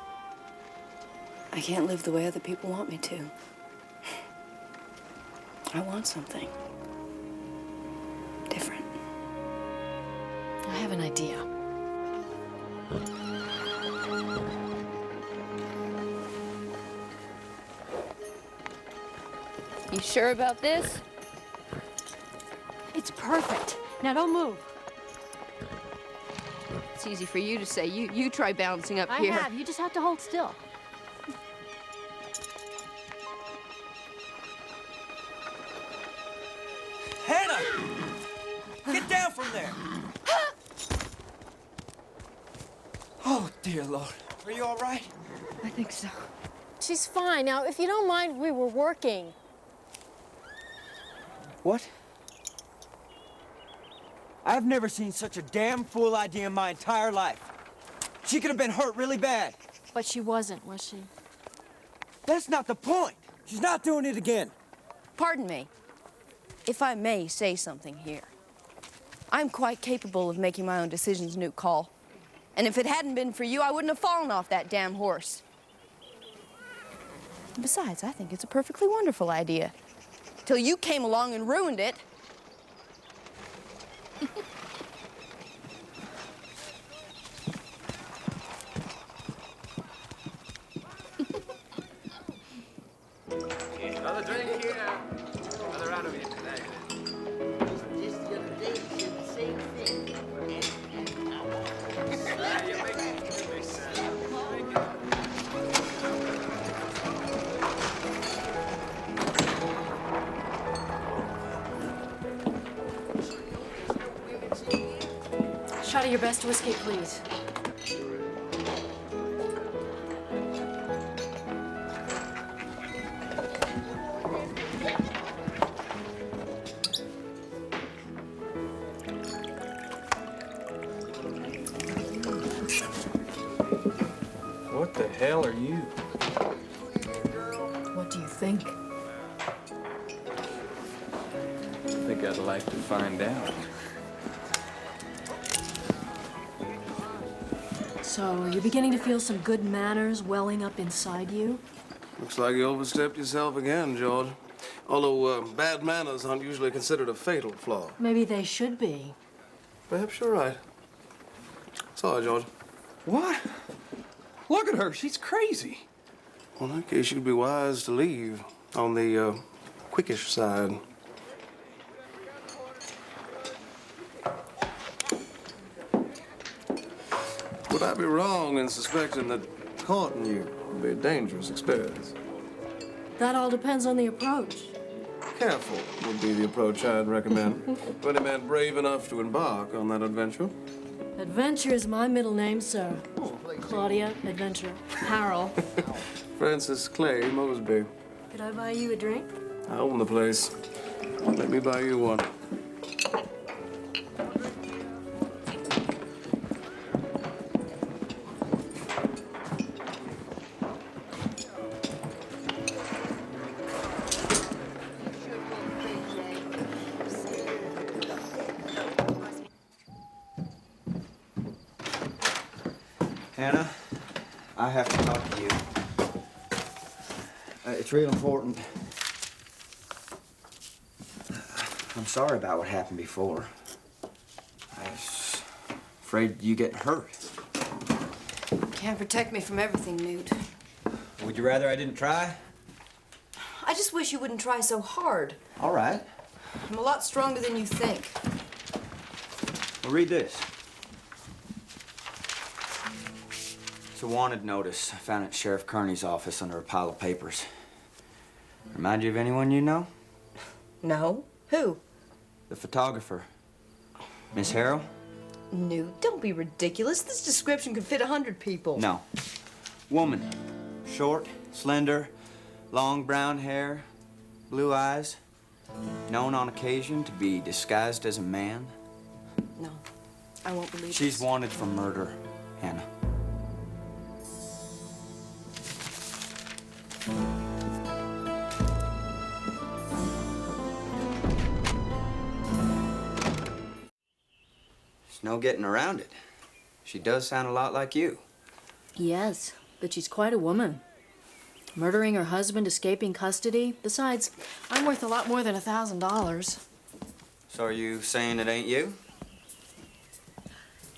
I can't live the way other people want me to. I want something different. I have an idea. You sure about this? It's perfect. Now don't move. It's easy for you to say. You try bouncing up I here. have. You just have to hold still. Hannah! Get down from there! Oh, dear Lord. Are you all right? I think so. She's fine. Now, if you don't mind, we were working. What? I've never seen such a damn fool idea in my entire life. She could have been hurt really bad. But she wasn't, was she? That's not the point. She's not doing it again. Pardon me, if I may say something here. I'm quite capable of making my own decisions, Newt Call. And if it hadn't been for you, I wouldn't have fallen off that damn horse. And besides, I think it's a perfectly wonderful idea. Till you came along and ruined it. Another drink here. Another round of you today. Just the other day, you said the same thing. You make me sad. Shot of your best whiskey, please. What the hell are you? What do you think? I think I'd like to find out. So, you're beginning to feel some good manners welling up inside you? Looks like you overstepped yourself again, George. Although bad manners aren't usually considered a fatal flaw. Maybe they should be. Perhaps you're right. Sorry, George. What? Look at her. She's crazy. Well, in that case, you'd be wise to leave on the quickish side. Would I be wrong in suspecting that courting you would be a dangerous experience? That all depends on the approach. Careful would be the approach I'd recommend for any man brave enough to embark on that adventure. Adventure is my middle name, sir. Claudia Adventure Harrell. Francis Clay Mosby. Could I buy you a drink? I own the place. Let me buy you one. I have to talk to you. It's real important. I'm sorry about what happened before. I was afraid you get hurt. Can't protect me from everything, Newt. Would you rather I didn't try? I just wish you wouldn't try so hard. All right. I'm a lot stronger than you think. Well, read this. It's a wanted notice I found at Sheriff Kearney's office under a pile of papers. Remind you of anyone you know? No? Who? The photographer. Miss Harrell? Newt, don't be ridiculous. This description could fit 100 people. No. Woman. Short, slender, long brown hair, blue eyes. Known on occasion to be disguised as a man. No, I won't believe She's this. wanted for murder, Hannah. There's no getting around it. She does sound a lot like you. Yes, but she's quite a woman. Murdering her husband, escaping custody. Besides, I'm worth a lot more than $1,000. So are you saying it ain't you?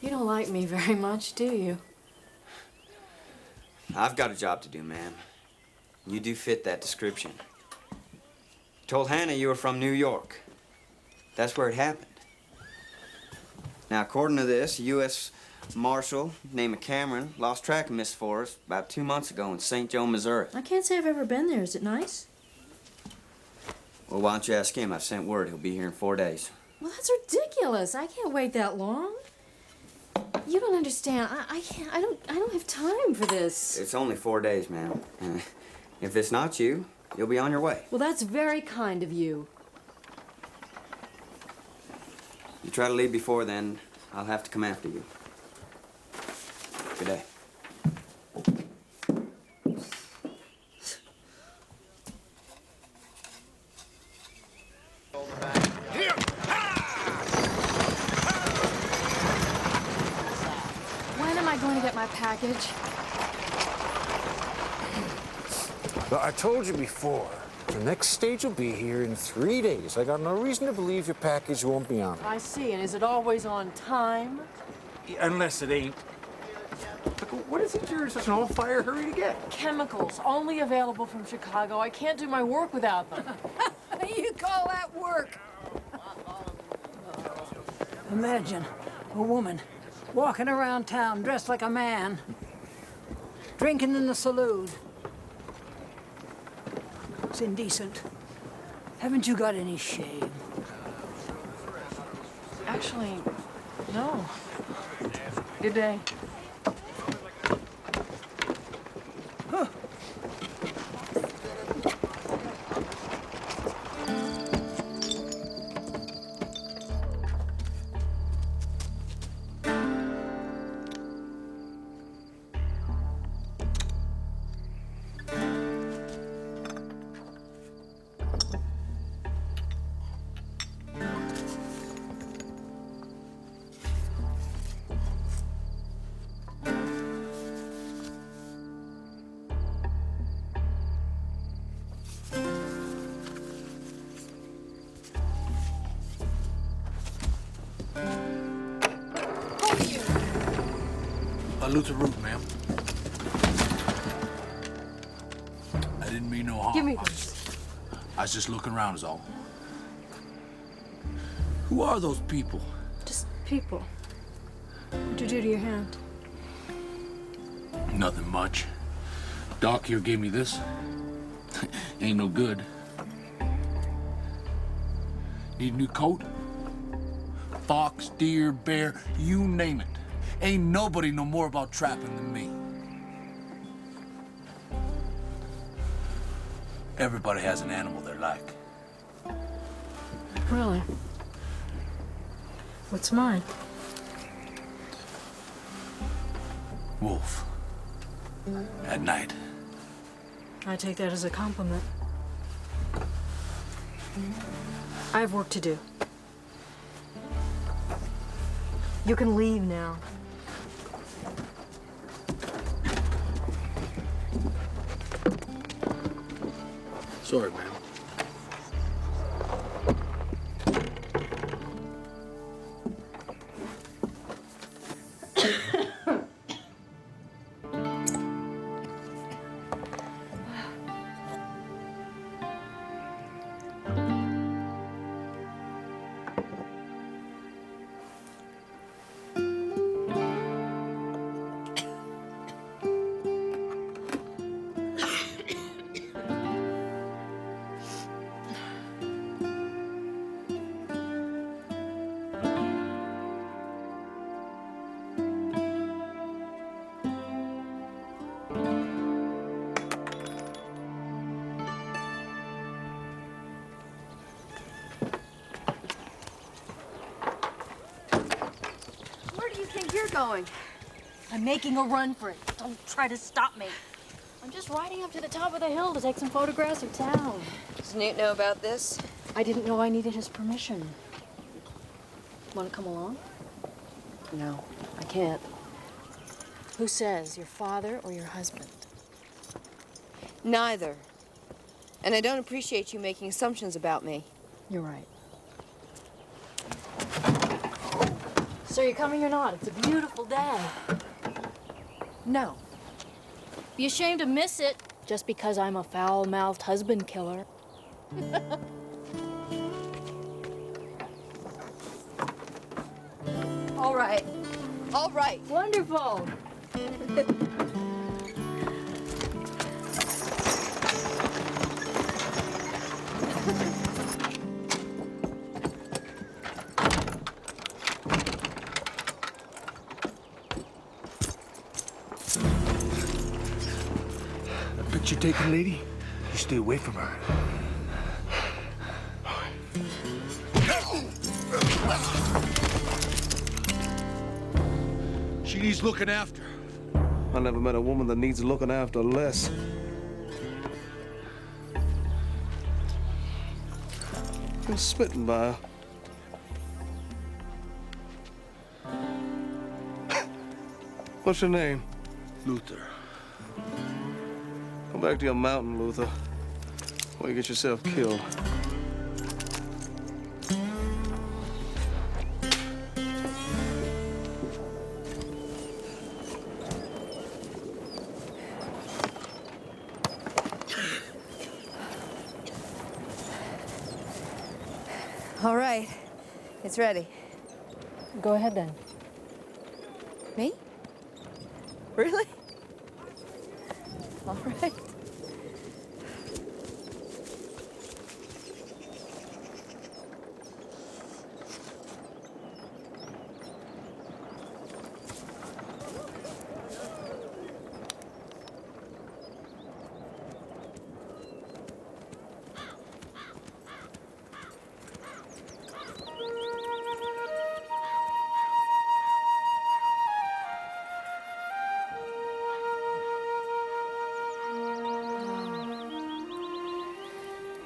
You don't like me very much, do you? I've got a job to do, ma'am. You do fit that description. Told Hannah you were from New York. That's where it happened. Now, according to this, a U.S. Marshal named Cameron lost track of Miss Forrest about 2 months ago in St. Joe, Missouri. I can't say I've ever been there. Is it nice? Well, why don't you ask him? I've sent word he'll be here in 4 days. Well, that's ridiculous. I can't wait that long. You don't understand. I can't. I don't have time for this. It's only 4 days, ma'am. If it's not you, you'll be on your way. Well, that's very kind of you. You try to leave before then, I'll have to come after you. Good day. When am I going to get my package? Well, I told you before, the next stage will be here in 3 days. I got no reason to believe your package won't be on it. I see. And is it always on time? Unless it ain't. Look, what is it you're in such an all-fire hurry to get? Chemicals, only available from Chicago. I can't do my work without them. You call that work? Imagine a woman walking around town dressed like a man, drinking in the saloon. It's indecent. Haven't you got any shame? Actually, no. Good day. Luther Root, ma'am. I didn't mean no harm. Give me this. I was just looking around is all. Who are those people? Just people. What'd you do to your hand? Nothing much. Doc here gave me this. Ain't no good. Need a new coat? Fox, deer, bear, you name it. Ain't nobody know more about trapping than me. Everybody has an animal they like. Really? What's mine? Wolf. At night. I take that as a compliment. I have work to do. You can leave now. Sorry, man. Where do you think you're going? I'm making a run for it. Don't try to stop me. I'm just riding up to the top of the hill to take some photographs of town. Does Newt know about this? I didn't know I needed his permission. Want to come along? No, I can't. Who says, your father or your husband? Neither. And I don't appreciate you making assumptions about me. You're right. So you're coming or not? It's a beautiful day. No. Be ashamed to miss it. Just because I'm a foul-mouthed husband killer. All right. All right. Wonderful. That picture taking lady, you stay away from her. She needs looking after. I never met a woman that needs looking after less. Been smitten by her. What's your name? Luther. Go back to your mountain, Luther, before you get yourself killed. All right. It's ready. Go ahead, then. Me? Really? All right.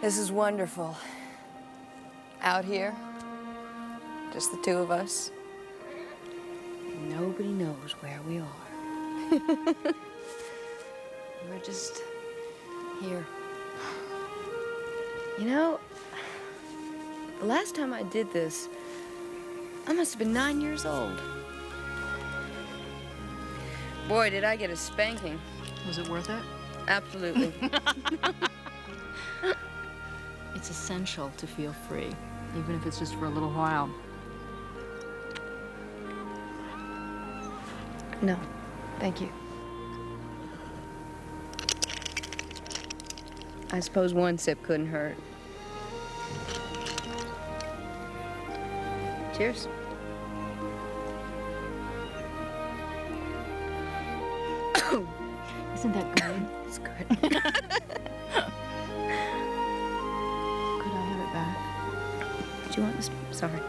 This is wonderful. Out here, just the two of us. Nobody knows where we are. We're just here. You know, the last time I did this, I must have been 9 years old. Boy, did I get a spanking. Was it worth it? Absolutely. It's essential to feel free, even if it's just for a little while. No, thank you. I suppose one sip couldn't hurt. Cheers. Isn't that good? It's good. Could I have it back? Do you want this? Sorry.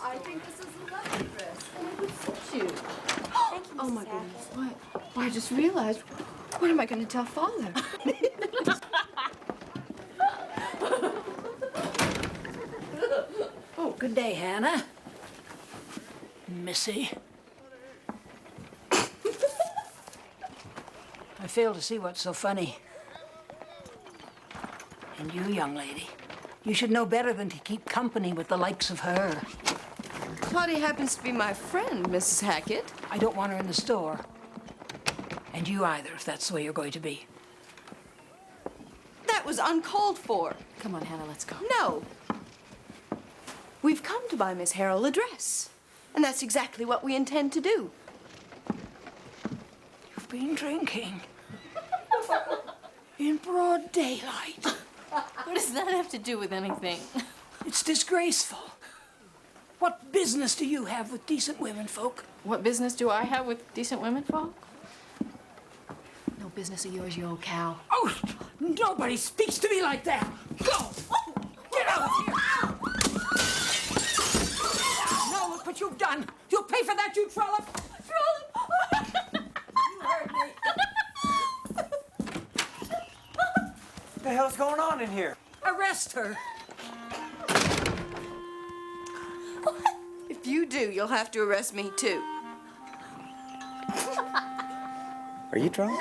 I think this is a lovely dress. And it would suit you. Thank you, oh my goodness. What? Well, I just realized, what am I going to tell Father? Oh, good day, Hannah. Missy. I fail to see what's so funny. And you, young lady, you should know better than to keep company with the likes of her. Claudia happens to be my friend, Mrs. Hackett. I don't want her in the store. And you either, if that's the way you're going to be. That was uncalled for. Come on, Hannah, let's go. No. We've come to buy Miss Harrell a dress. And that's exactly what we intend to do. You've been drinking. In broad daylight. What does that have to do with anything? It's disgraceful. What business do you have with decent women folk? What business do I have with decent women folk? No business of yours, you old cow. Oh, nobody speaks to me like that. Go! Get out of here! Now look what you've done. You'll pay for that, you trollop. Trollop! You heard me. What the hell's going on in here? Arrest her. If you do, you'll have to arrest me, too. Are you drunk?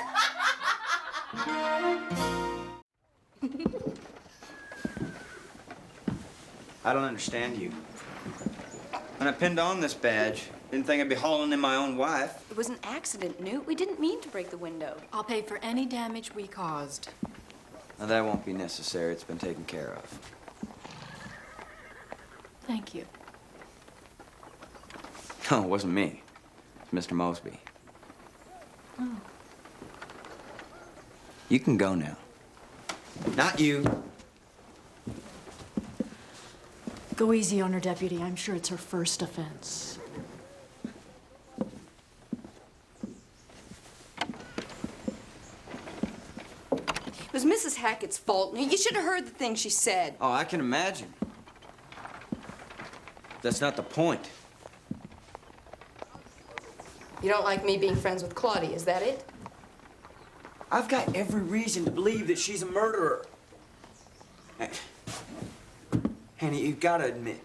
I don't understand you. When I pinned on this badge, didn't think I'd be hauling in my own wife. It was an accident, Newt. We didn't mean to break the window. I'll pay for any damage we caused. Now, that won't be necessary. It's been taken care of. Thank you. No, it wasn't me. It's Mr. Mosby. Oh. You can go now. Not you. Go easy on her, Deputy. I'm sure it's her first offense. It was Mrs. Hackett's fault. You should have heard the things she said. Oh, I can imagine. That's not the point. You don't like me being friends with Claudia, is that it? I've got every reason to believe that she's a murderer. Hanny, you've got to admit,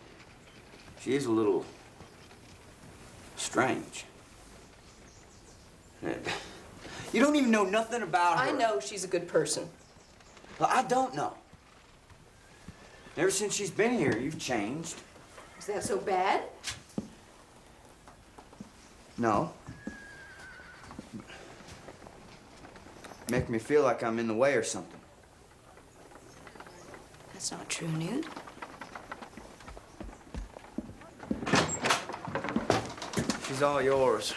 she is a little strange. You don't even know nothing about her. I know she's a good person. Well, I don't know. Ever since she's been here, you've changed. Is that so bad? No. Make me feel like I'm in the way or something. That's not true, Newt. She's all yours.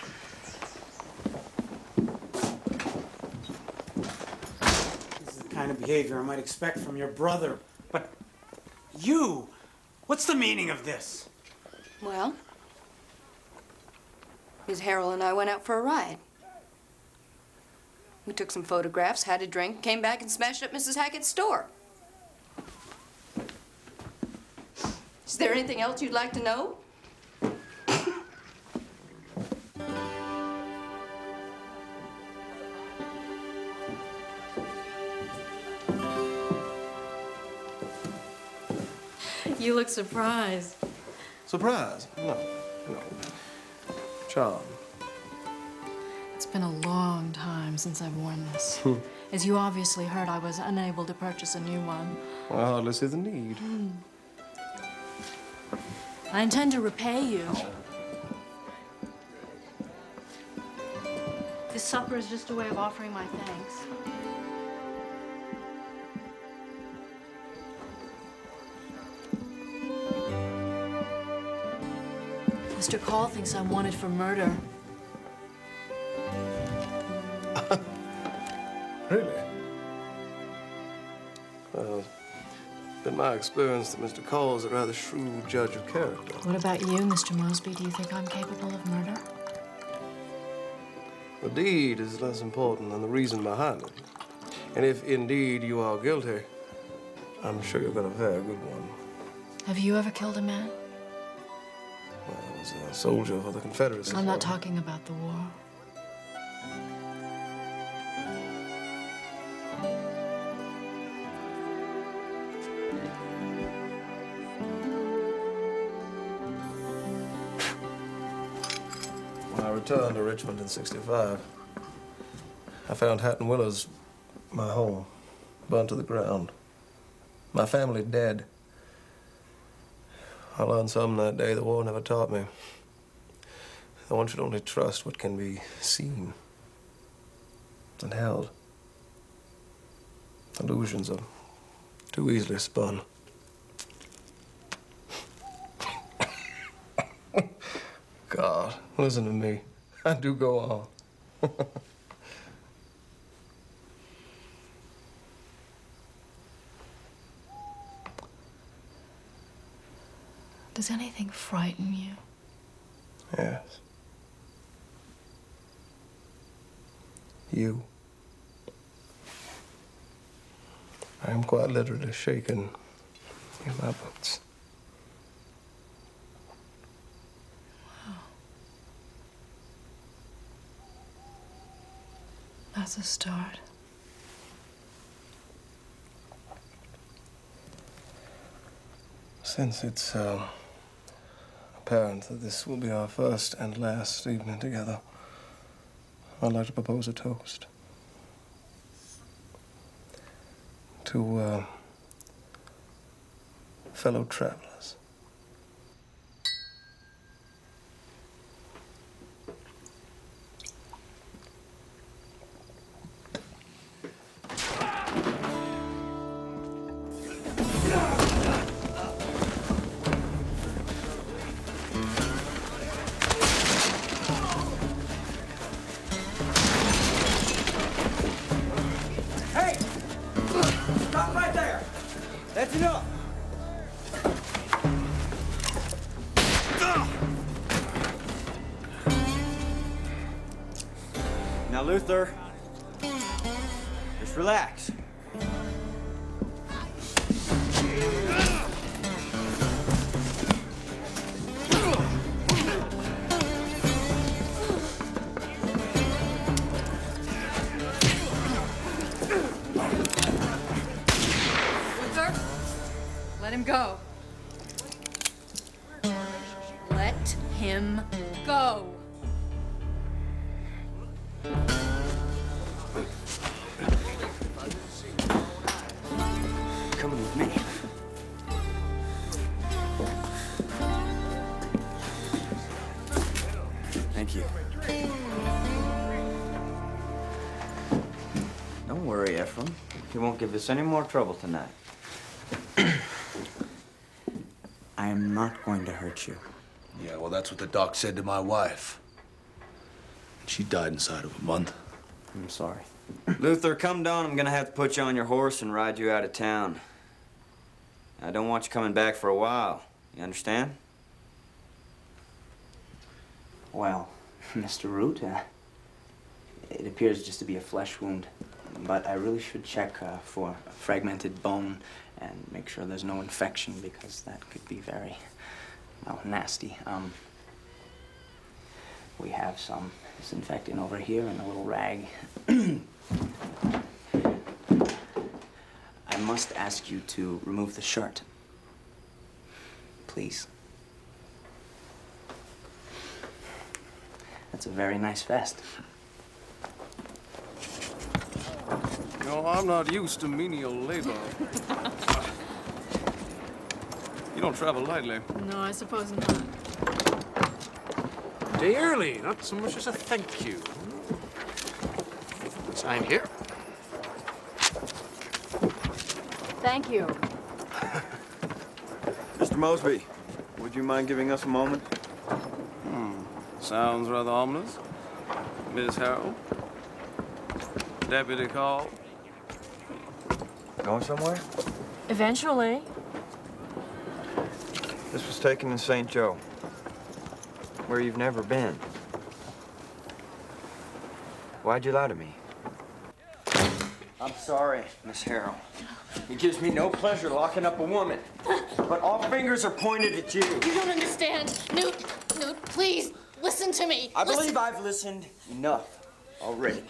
This is the kind of behavior I might expect from your brother. But you, what's the meaning of this? Well, Miss Harrell and I went out for a ride. We took some photographs, had a drink, came back and smashed up Mrs. Hackett's store. Is there anything else you'd like to know? You look surprised. Surprise? No. Charm. It's been a long time since I've worn this. As you obviously heard, I was unable to purchase a new one. Well, I hardly see the need. I intend to repay you. This supper is just a way of offering my thanks. Mr. Call thinks I'm wanted for murder. Really? Well, it's been my experience that Mr. Call is a rather shrewd judge of character. What about you, Mr. Mosby? Do you think I'm capable of murder? The deed is less important than the reason behind it. And if indeed you are guilty, I'm sure you've got a very good one. Have you ever killed a man? Well, I was a soldier for the Confederacy. I'm not talking about the war. I returned to Richmond in '65. I found Hatton Willers, my home, burned to the ground. My family dead. I learned something that day the war never taught me. That one should only trust what can be seen and held. Illusions are too easily spun. God, listen to me. I do go on. Does anything frighten you? Yes. You. I am quite literally shaken in my boots. Wow. That's a start. Since it's apparent that this will be our first and last evening together, I'd like to propose a toast. To fellow travelers. Hey! Stop right there! That's enough! Now, Luther, just relax. Luther, let him go. Let him go. Coming with me. Thank you. Don't worry, Ephraim. He won't give us any more trouble tonight. I am not going to hurt you. Yeah, well, that's what the doc said to my wife. She died inside of a month. I'm sorry. Luther, come down. I'm gonna have to put you on your horse and ride you out of town. I don't want you coming back for a while. You understand? Well, Mr. Root, it appears just to be a flesh wound, but I really should check for a fragmented bone and make sure there's no infection because that could be very, well, nasty. We have some disinfectant over here and a little rag. I must ask you to remove the shirt. Please. That's a very nice vest. No, I'm not used to menial labor. You don't travel lightly. No, I suppose not. Dearly, not so much as a thank you. Sign here. Thank you. Mr. Mosby, would you mind giving us a moment? Sounds rather ominous. Miss Harold? Deputy call? Going somewhere? Eventually. This was taken in St. Joe, where you've never been. Why'd you lie to me? I'm sorry, Miss Harold. It gives me no pleasure locking up a woman. But all fingers are pointed at you. You don't understand. Newt, please, listen to me. I believe I've listened enough already.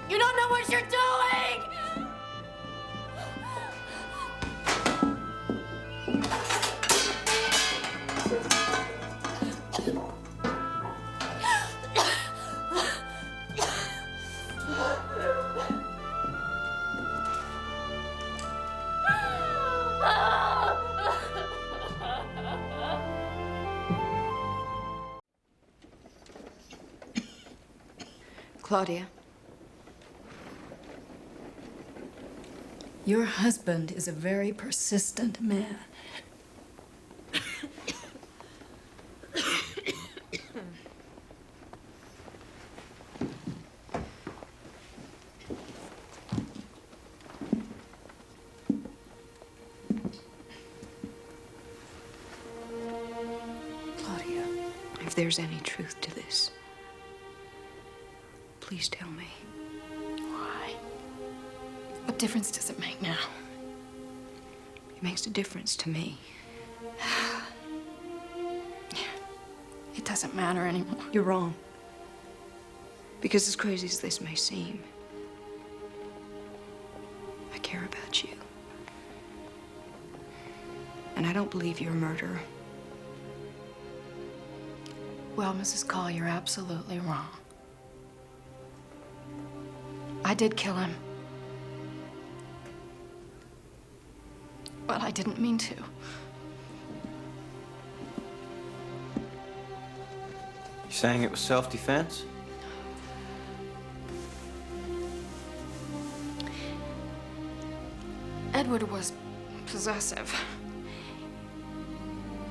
You don't know what you're doing! Claudia, your husband is a very persistent man. Claudia, if there's any truth to this, please tell me. Why? What difference does it make now? It makes a difference to me. It doesn't matter anymore. You're wrong. Because as crazy as this may seem, I care about you. And I don't believe you're a murderer. Well, Mrs. Call, you're absolutely wrong. I did kill him. But I didn't mean to. You saying it was self-defense? Edward was possessive.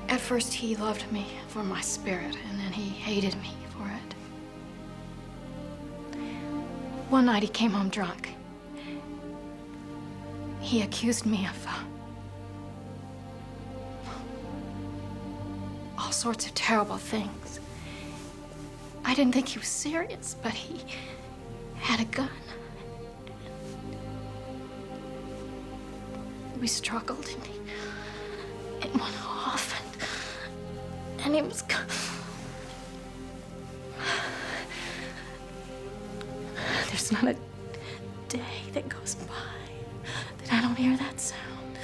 At first, he loved me for my spirit, and then he hated me for it. One night, he came home drunk. He accused me of all sorts of terrible things. I didn't think he was serious, but he had a gun. We struggled, and it went off, and he was gone. There's not a day that goes by that I don't hear that sound.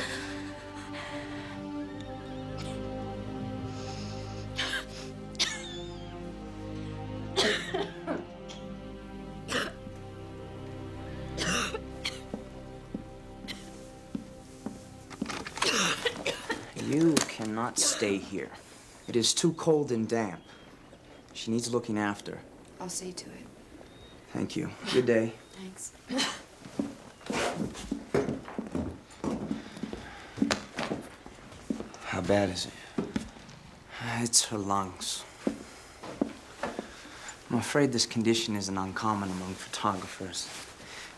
You cannot stay here. It is too cold and damp. She needs looking after. I'll see to it. Thank you. Good day. Thanks. How bad is it? It's her lungs. I'm afraid this condition isn't uncommon among photographers.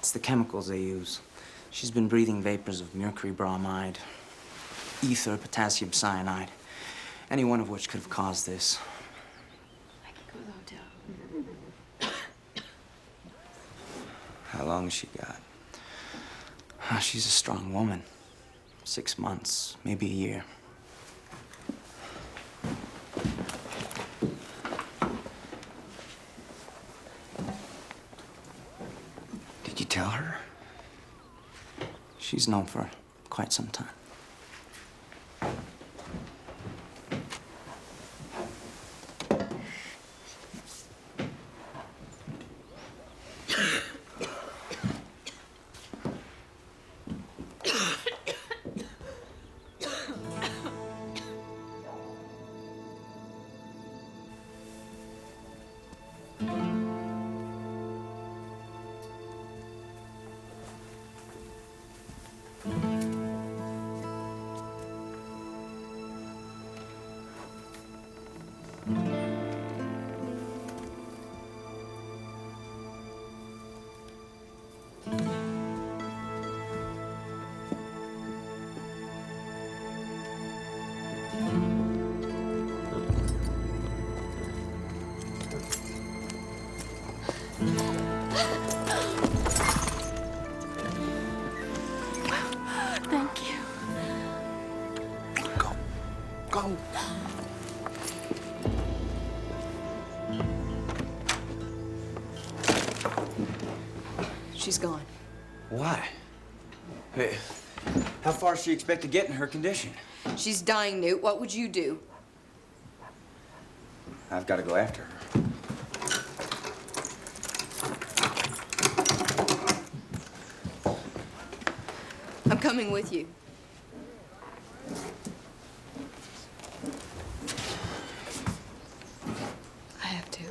It's the chemicals they use. She's been breathing vapors of mercury bromide, ether, potassium cyanide, any one of which could have caused this. I can go to the hotel. How long has she got? She's a strong woman. 6 months, maybe a year. Did you tell her? She's known for quite some time. Thank you. Go. She's gone. Why? Hey, how far does she expect to get in her condition? She's dying, Newt. What would you do? I've got to go after her. I'm coming with you. I have to.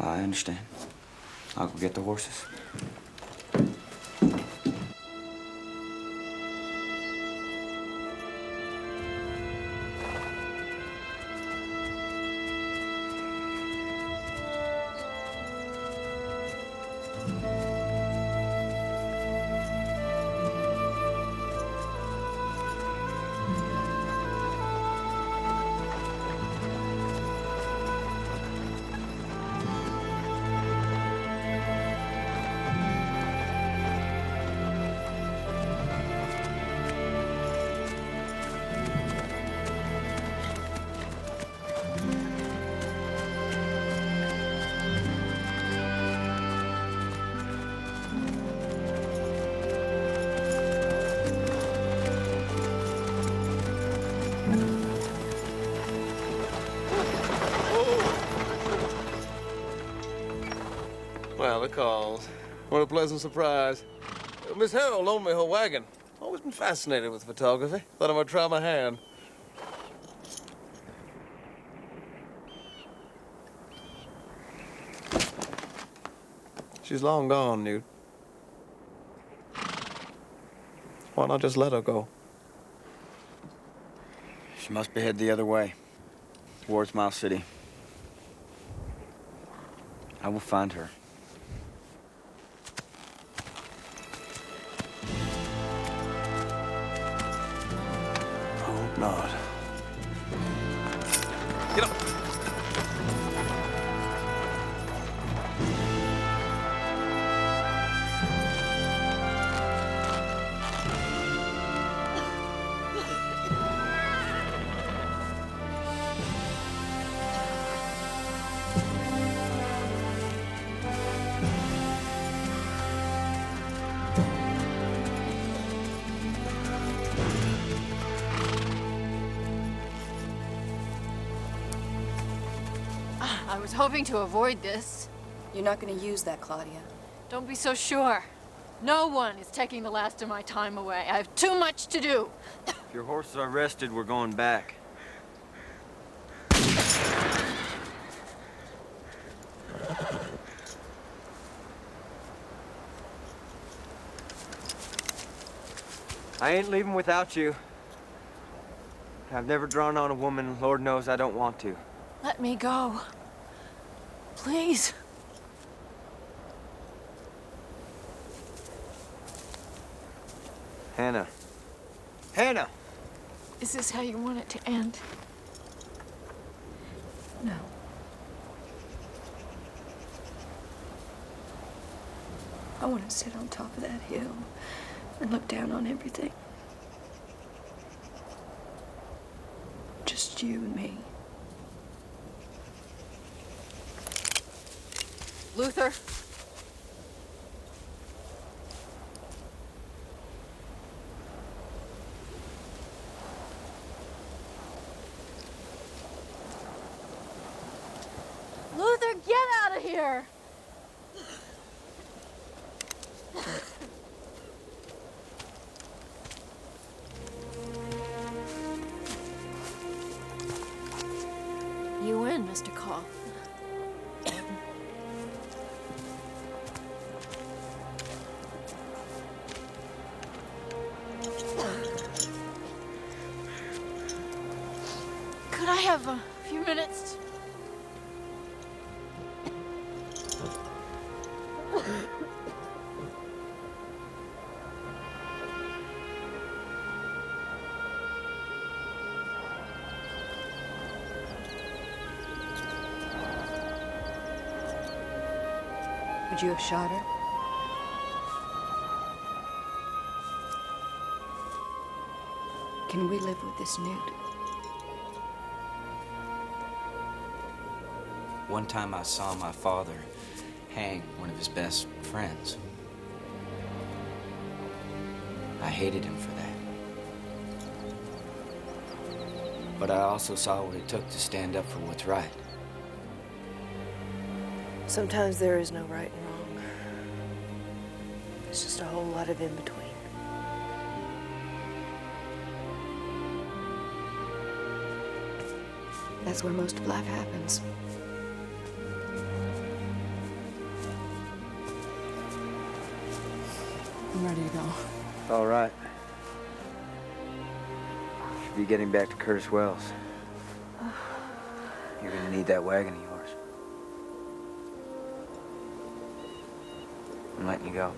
I understand. I'll go get the horses. Well, the calls. What a pleasant surprise. Miss Harold loaned me her wagon. Always been fascinated with photography. Thought I might try my hand. She's long gone, Newt. Why not just let her go? She must be headed the other way, towards Miles City. I will find her. I hope not. Get up! I was hoping to avoid this. You're not going to use that, Claudia. Don't be so sure. No one is taking the last of my time away. I have too much to do. If your horses are rested, we're going back. I ain't leaving without you. I've never drawn on a woman. Lord knows I don't want to. Let me go. Please. Hannah. Hannah! Is this how you want it to end? No. I want to sit on top of that hill and look down on everything. Just you and me. Luther? Luther, get out of here! You win, Mr. Call. Could I have a few minutes? Would you have shot her? Can we live with this, Newt? One time I saw my father hang one of his best friends. I hated him for that. But I also saw what it took to stand up for what's right. Sometimes there is no right and wrong. It's just a whole lot of in between. That's where most of life happens. ready to go. All right. Should be getting back to Curtis Wells. You're gonna need that wagon of yours. I'm letting you go.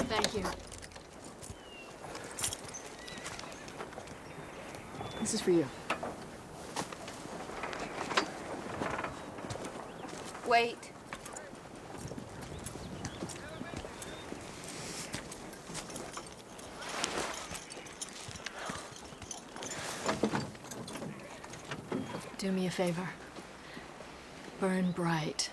Thank you. This is for you. Wait. Do me a favor. Burn bright.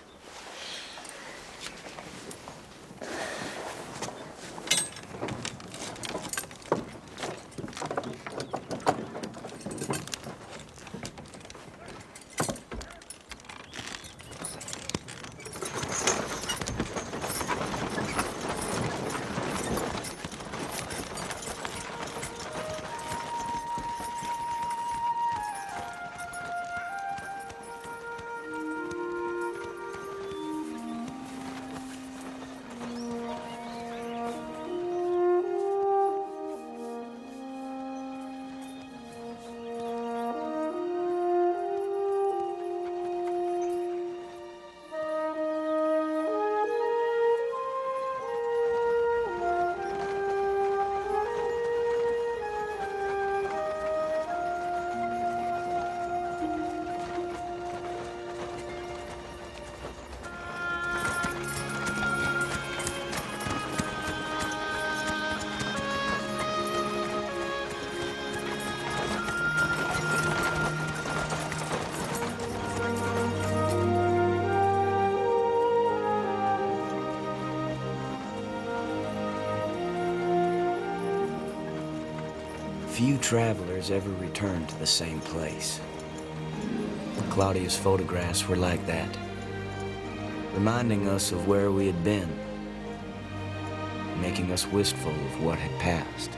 Few travelers ever return to the same place. Claudia's photographs were like that, reminding us of where we had been, making us wistful of what had passed.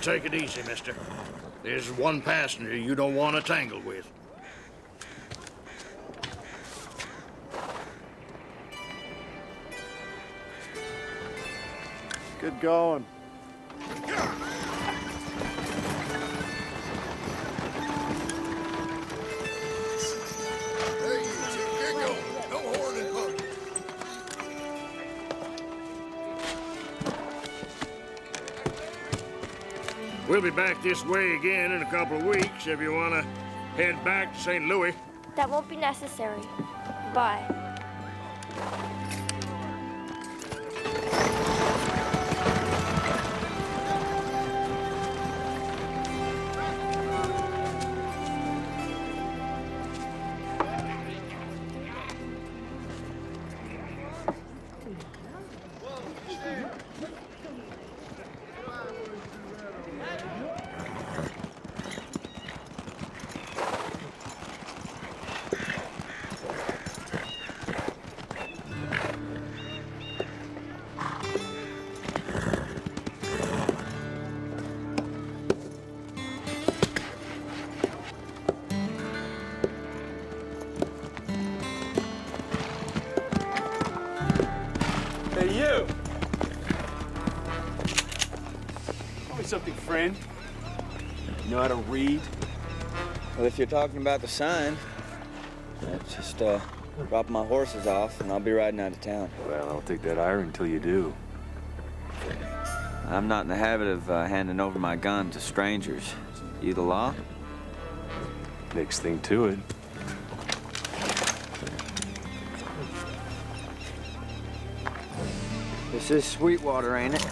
Take it easy, mister. There's one passenger you don't want to tangle with. Good going. We'll be back this way again in a couple of weeks if you want to head back to St. Louis. That won't be necessary. Bye. something, friend? You know how to read? Well, if you're talking about the sign, let's just drop my horses off and I'll be riding out of town. Well, I'll take that iron until you do. I'm not in the habit of handing over my gun to strangers. You the law? Next thing to it. This is Sweetwater, ain't it?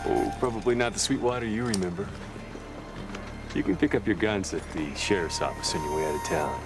Oh, probably not the Sweetwater you remember. You can pick up your guns at the sheriff's office on your way out of town.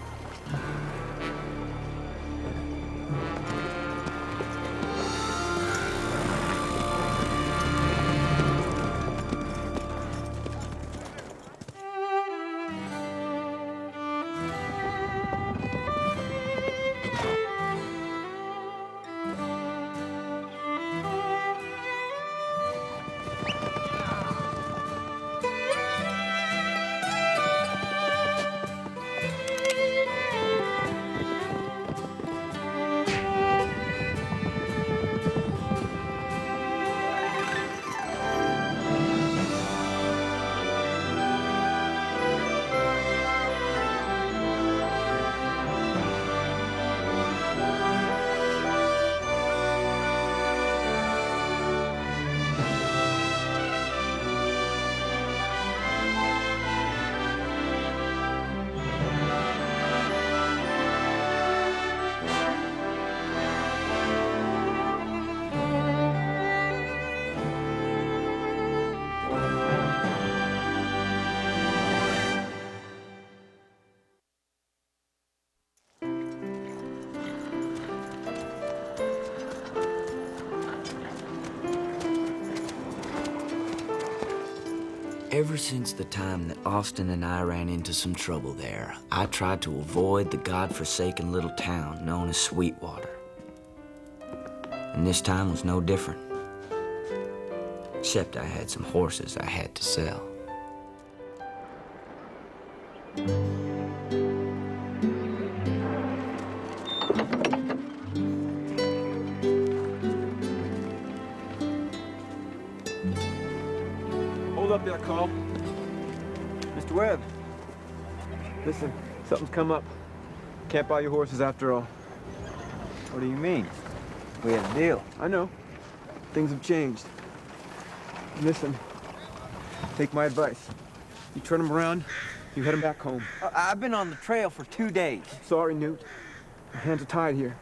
Ever since the time that Austin and I ran into some trouble there, I tried to avoid the godforsaken little town known as Sweetwater. And this time was no different. Except I had some horses I had to sell. Hold up there, Carl. Mr. Webb. Listen, something's come up. Can't buy your horses after all. What do you mean? We had a deal. I know. Things have changed. Listen, take my advice. You turn them around, you head them back home. I've been on the trail for 2 days. Sorry, Newt. My hands are tied here.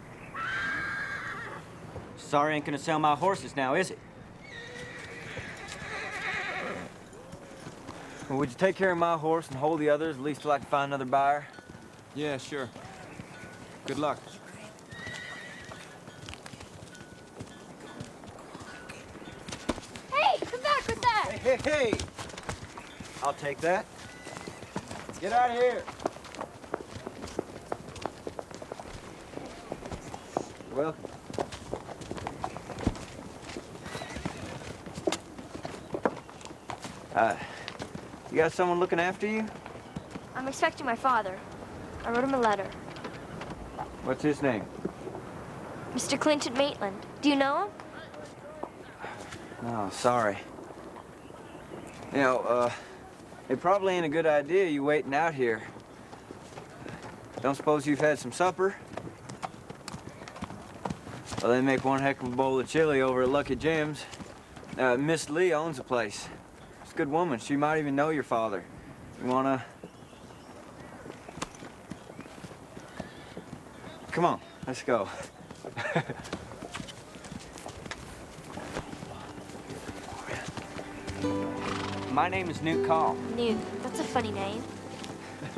Sorry ain't gonna sell my horses now, is it? Well, would you take care of my horse and hold the others, at least till I can find another buyer? Yeah, sure. Good luck. Hey, come back with that! Hey, hey, hey! I'll take that. Get out of here. You're welcome. You got someone looking after you? I'm expecting my father. I wrote him a letter. What's his name? Mr. Clinton Maitland. Do you know him? No, sorry. You know, it probably ain't a good idea you waiting out here. Don't suppose you've had some supper? Well, they make one heck of a bowl of chili over at Lucky Jim's. Miss Lee owns the place. She's a good woman. She might even know your father. You wanna... Come on, let's go. My name is Newt Call. Newt. That's a funny name.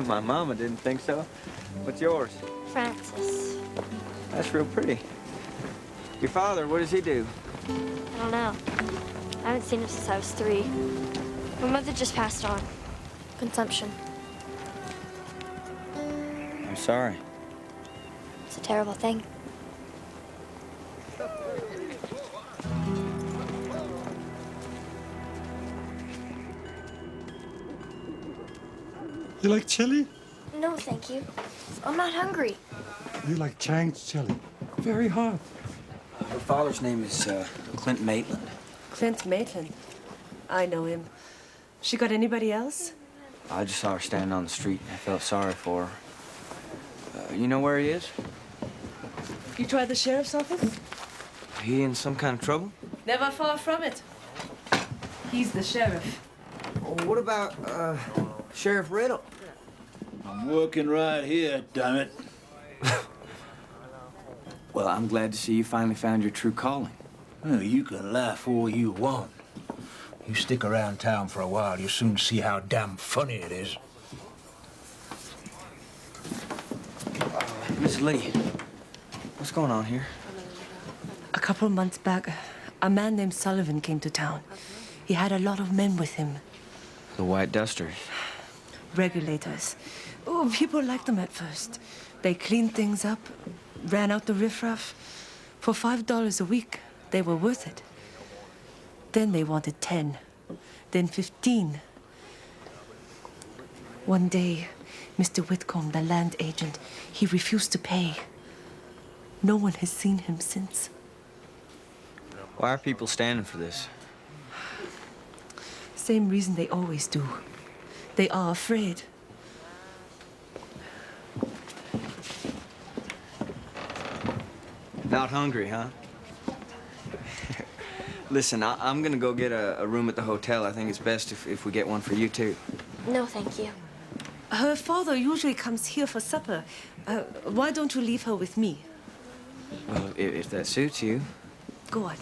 My mama didn't think so. What's yours? Francis. That's real pretty. Your father, what does he do? I don't know. I haven't seen him since I was 3. My mother just passed on. Consumption. I'm sorry. It's a terrible thing. You like chili? No, thank you. I'm not hungry. You like Chang's chili. Very hot. Her father's name is Clint Maitland. Clint Maitland. I know him. She got anybody else? I just saw her standing on the street and I felt sorry for her. You know where he is? You tried the sheriff's office? He in some kind of trouble? Never far from it. He's the sheriff. What about, Sheriff Riddle? I'm working right here, damn it. Well, I'm glad to see you finally found your true calling. Well, you can laugh all you want. You stick around town for a while, you'll soon see how damn funny it is. Miss Lee, what's going on here? A couple of months back, a man named Sullivan came to town. He had a lot of men with him. The White Dusters. Regulators. Oh, people liked them at first. They cleaned things up, ran out the riffraff. For $5 a week, they were worth it. Then they wanted 10, then 15. One day, Mr. Whitcomb, the land agent, he refused to pay. No one has seen him since. Why are people standing for this? Same reason they always do. They are afraid. Not hungry, huh? Listen, I'm gonna go get a room at the hotel. I think it's best if we get one for you, too. No, thank you. Her father usually comes here for supper. Why don't you leave her with me? Well, if that suits you. Go on.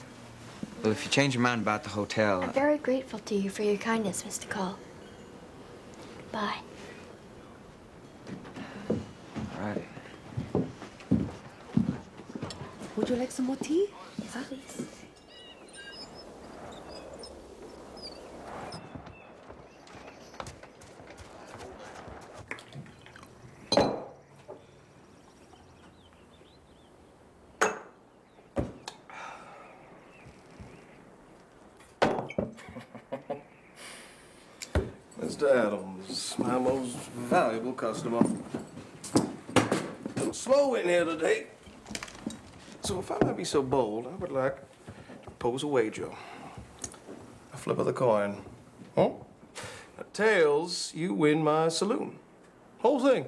Well, if you change your mind about the hotel... I'm very grateful to you for your kindness, Mr. Cole. Bye. All right. Would you like some more tea? Yes, please. Mr. Adams, my most valuable customer. Slow in here today. So if I might be so bold, I would like to propose a wager. A flip of the coin. Huh? Tails, you win my saloon. Whole thing.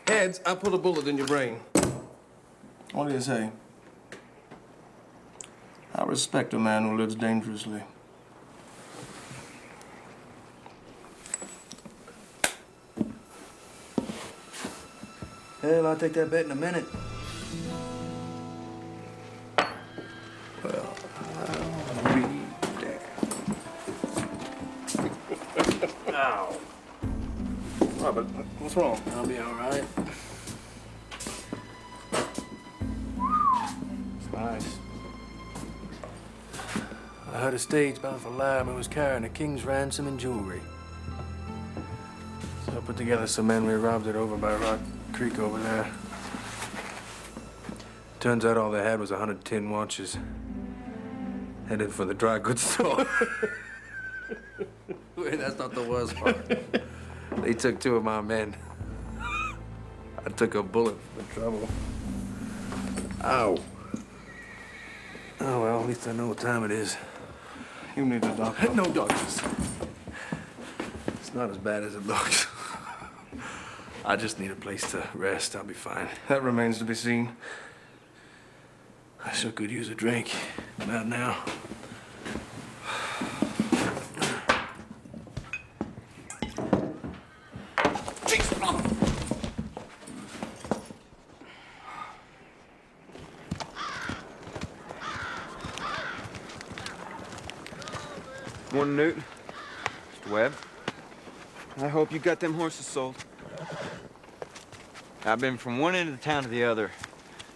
Heads, I put a bullet in your brain. What do you say? I respect a man who lives dangerously. Hell, I'll take that bet in a minute. Well, I'll be damned. Ow. Robert, what's wrong? I'll be all right. It's nice. I heard a stage bound for Lyme who was carrying a king's ransom and jewelry. So I put together some men. We robbed it over by Rock Creek over there. Turns out all they had was 100 tin watches. Headed for the dry goods store. Wait, that's not the worst part. They took 2 of my men. I took a bullet for the trouble. Ow. Oh, well, at least I know what time it is. You need a doctor. No doctors. It's not as bad as it looks. I just need a place to rest. I'll be fine. That remains to be seen. I sure could use a drink. About now. Morning, Newt. Mr. Webb. I hope you got them horses sold. I've been from one end of the town to the other.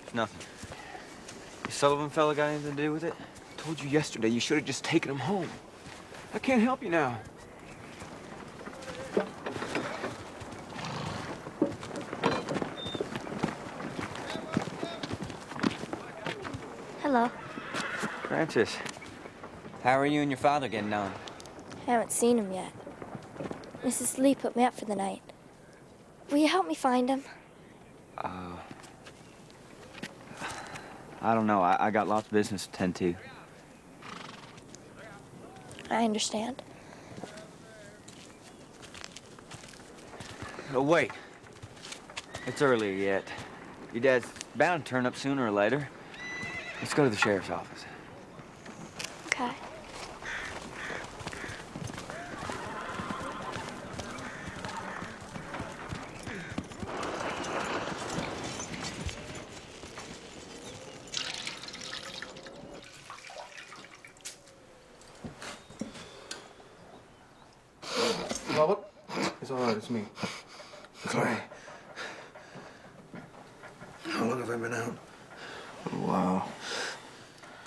It's nothing. The Sullivan fella got anything to do with it? I told you yesterday you should have just taken them home. I can't help you now. Hello. Francis, how are you and your father getting on? I haven't seen him yet. Mrs. Lee put me up for the night. Will you help me find him? I don't know. I got lots of business to tend to. I understand. Oh, wait. It's earlier yet. Your dad's bound to turn up sooner or later. Let's go to the sheriff's office. Okay. Robert? It's all right, it's me. Clay. How long have I been out? A while.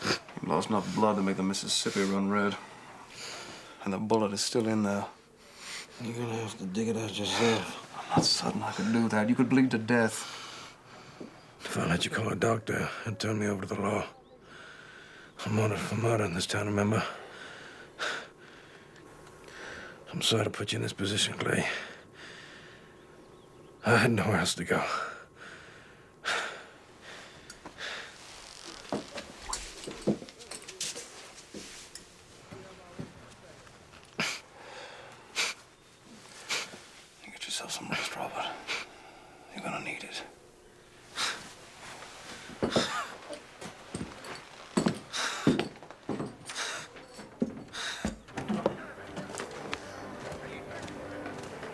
You've lost enough blood to make the Mississippi run red. And the bullet is still in there. You're gonna have to dig it out yourself. I'm not certain I could do that. You could bleed to death. If I let you call a doctor and turn me over to the law, I'm wanted for murder in this town, remember? I'm sorry to put you in this position, Clay. I had nowhere else to go. Get yourself some rest, Robert. You're gonna need it.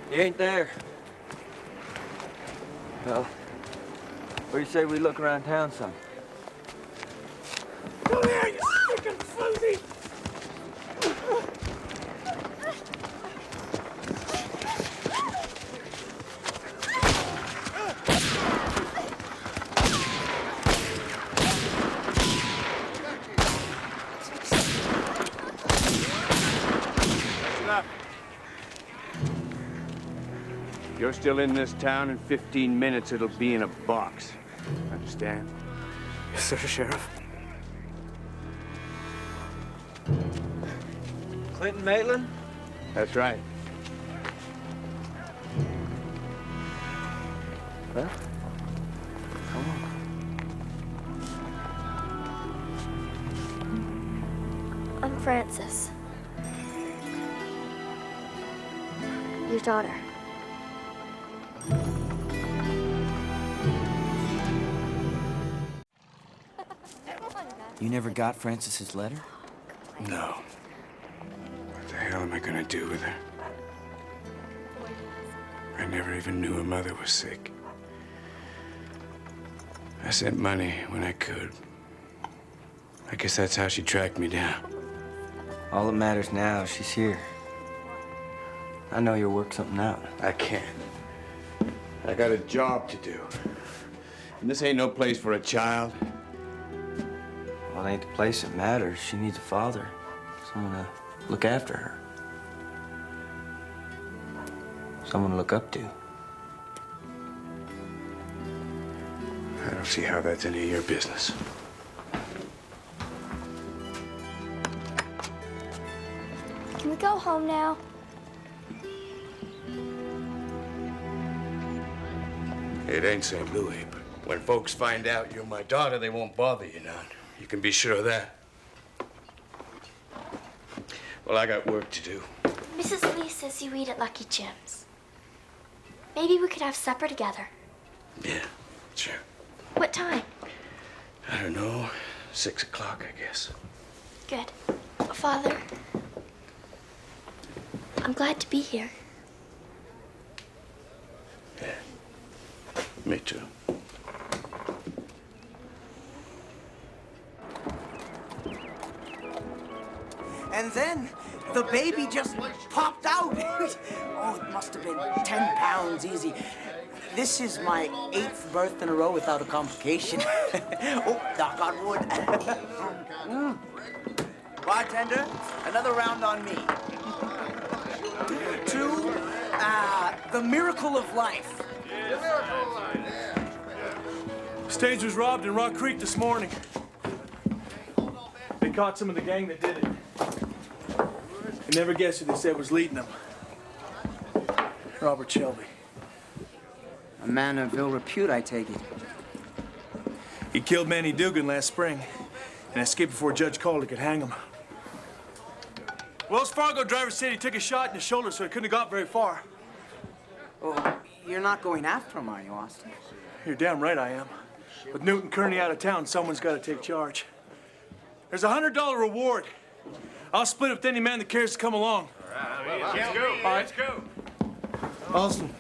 You ain't there. Well, where do you say we look around town some? Come here, you stinking floozy! You're still in this town. In 15 minutes, it'll be in a box. Understand? Yes, sir, Sheriff. Clinton Maitland? That's right. Well, come on. I'm Frances. Your daughter. You never got Frances's letter? No. What the hell am I gonna do with her? I never even knew her mother was sick. I sent money when I could. I guess that's how she tracked me down. All that matters now is she's here. I know you'll work something out. I can't. I got a job to do. And this ain't no place for a child. Well, it ain't the place that matters. She needs a father. Someone to look after her. Someone to look up to. I don't see how that's any of your business. Can we go home now? It ain't St. Louis, but when folks find out you're my daughter, they won't bother you none. You can be sure of that. Well, I got work to do. Mrs. Lee says you eat at Lucky Jim's. Maybe we could have supper together. Yeah, sure. What time? I don't know. 6 o'clock, I guess. Good. Father, I'm glad to be here. Yeah. Me too. And then the baby just popped out. Oh, it must have been 10 pounds easy. This is my 8th birth in a row without a complication. Oh, knock on wood. Bartender, another round on me. To the miracle of life. Stage was robbed in Rock Creek this morning. They caught some of the gang that did it. I never guessed who they said was leading them. Robert Shelby. A man of ill repute, I take it. He killed Manny Dugan last spring and escaped before Judge Calder could hang him. Wells Fargo driver said he took a shot in the shoulder, so he couldn't have got very far. Oh, You're not going after him, are you, Austin? You're damn right I am. With Newt and Kearney out of town, someone's got to take charge. There's a $100 reward. I'll split it with any man that cares to come along. Let's go. All right. Let's go. Austin,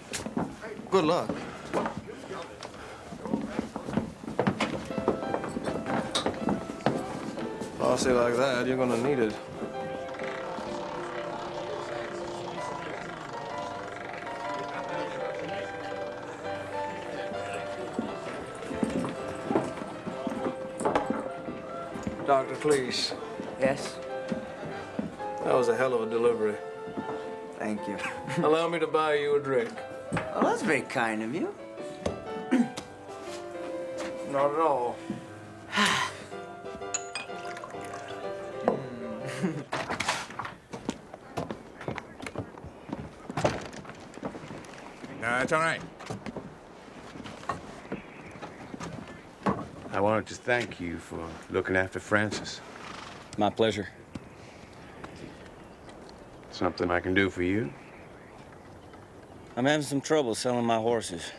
good luck. Posse like that, you're gonna need it. Dr. Cleese. Yes? That was a hell of a delivery. Thank you. Allow me to buy you a drink. Oh, that's very kind of you. Not at all. No, it's all right. I wanted to thank you for looking after Francis. My pleasure. Something I can do for you? I'm having some trouble selling my horses.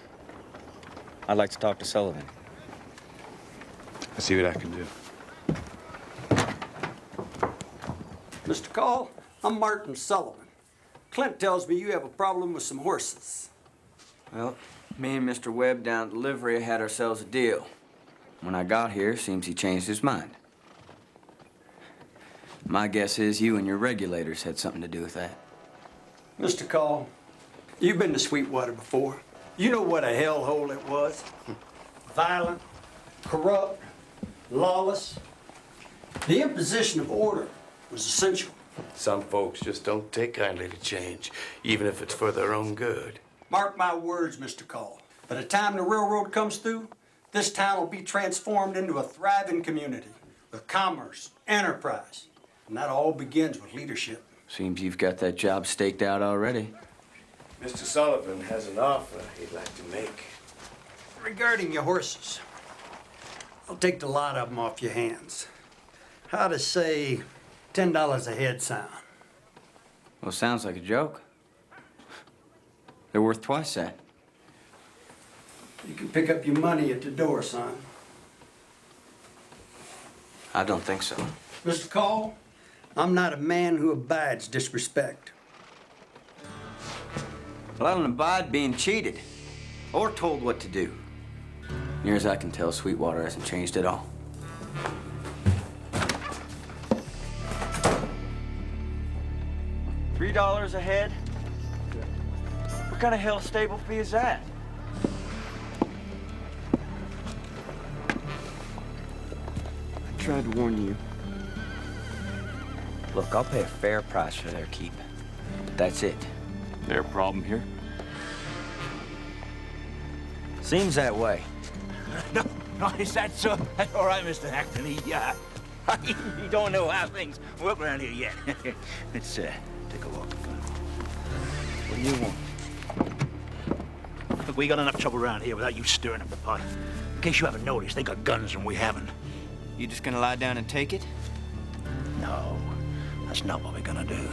I'd like to talk to Sullivan. I'll see what I can do. Mr. Call, I'm Martin Sullivan. Clint tells me you have a problem with some horses. Well, me and Mr. Webb down at the livery had ourselves a deal. When I got here, seems he changed his mind. My guess is you and your regulators had something to do with that. Mr. Call, you've been to Sweetwater before. You know what a hellhole it was. Violent, corrupt, lawless. The imposition of order was essential. Some folks just don't take kindly to change, even if it's for their own good. Mark my words, Mr. Call. By the time the railroad comes through, this town will be transformed into a thriving community with commerce, enterprise. And that all begins with leadership. Seems you've got that job staked out already. Mr. Sullivan has an offer he'd like to make. Regarding your horses, I'll take the lot of them off your hands. How to say $10 a head sound? Well, sounds like a joke. They're worth twice that. You can pick up your money at the door, son. I don't think so. Mr. Call, I'm not a man who abides disrespect. Well, I don't abide being cheated or told what to do. Near as I can tell, Sweetwater hasn't changed at all. $3 a head? What kind of hell stable fee is that? I tried to warn you. Look, I'll pay a fair price for their keep. But that's it. Their problem here? Seems that way. No, is that so? That's all right, Mr. Hackney. You don't know how things work around here yet. Let's take a walk. What do you want? Look, we got enough trouble around here without you stirring up the pot. In case you haven't noticed, they got guns and we haven't. You just gonna lie down and take it? No, that's not what we're gonna do.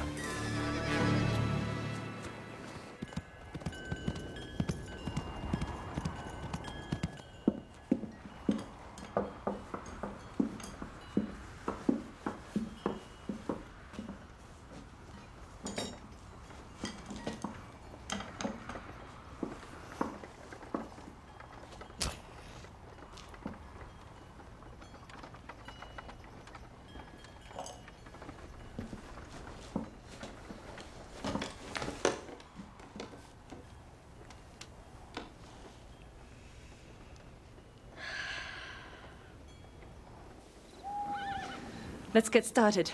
Let's get started.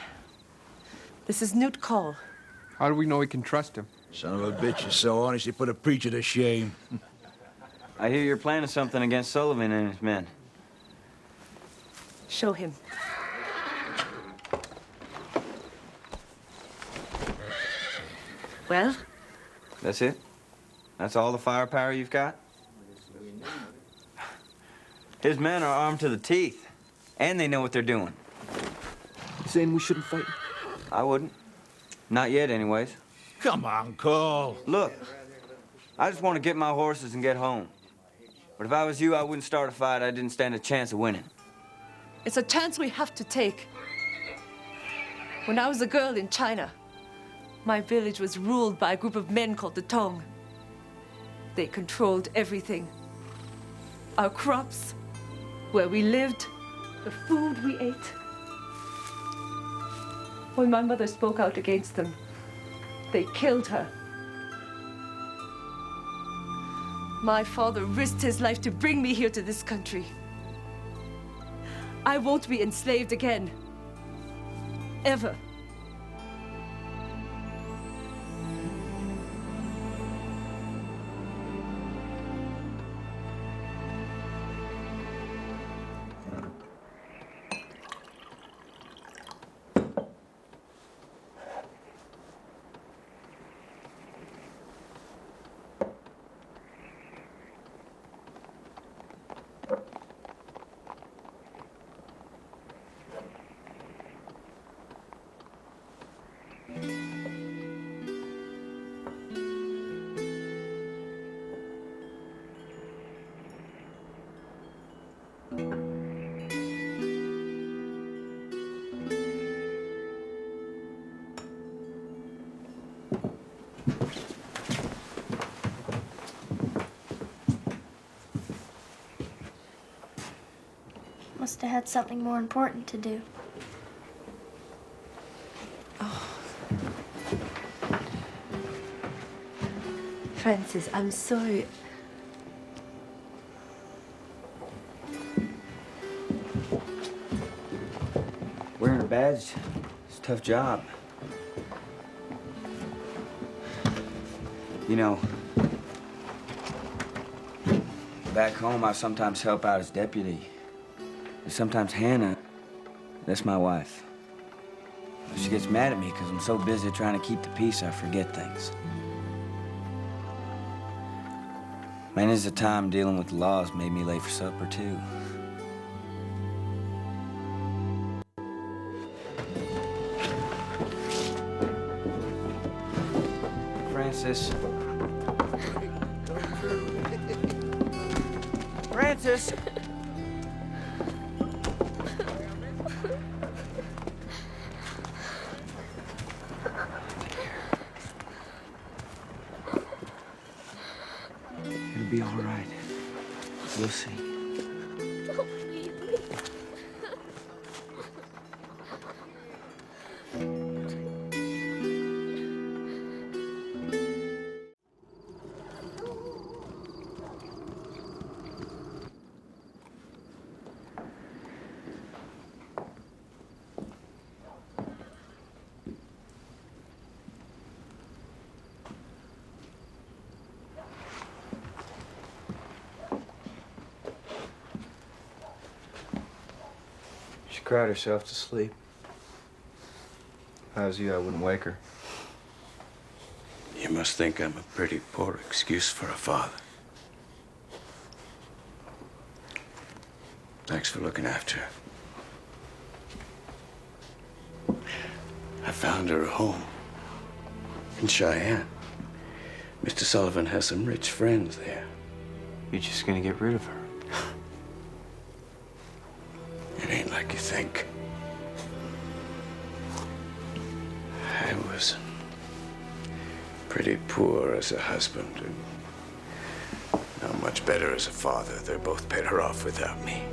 This is Newt Call. How do we know we can trust him? Son of a bitch is so honest, you put a preacher to shame. I hear you're planning something against Sullivan and his men. Show him. Well? That's it? That's all the firepower you've got? His men are armed to the teeth, and they know what they're doing. You saying we shouldn't fight? I wouldn't. Not yet, anyways. Come on, Cole. Look, I just want to get my horses and get home. But if I was you, I wouldn't start a fight I didn't stand a chance of winning. It's a chance we have to take. When I was a girl in China, my village was ruled by a group of men called the Tong. They controlled everything. Our crops, where we lived, the food we ate. When my mother spoke out against them, they killed her. My father risked his life to bring me here to this country. I won't be enslaved again. Ever. Must have had something more important to do. Francis, I'm sorry. Wearing a badge, it's a tough job. You know, back home, I sometimes help out as deputy. And sometimes Hannah, that's my wife. She gets mad at me because I'm so busy trying to keep the peace, I forget things. Many's the time dealing with the laws made me late for supper, too. Francis. Francis! It'll be all right. You'll see. Don't leave me. She cried herself to sleep. If I was you, I wouldn't wake her. You must think I'm a pretty poor excuse for a father. Thanks for looking after her. I found her a home in Cheyenne. Mr. Sullivan has some rich friends there. You're just gonna get rid of her. It ain't like you think. I was pretty poor as a husband and not much better as a father. They're both better off without me.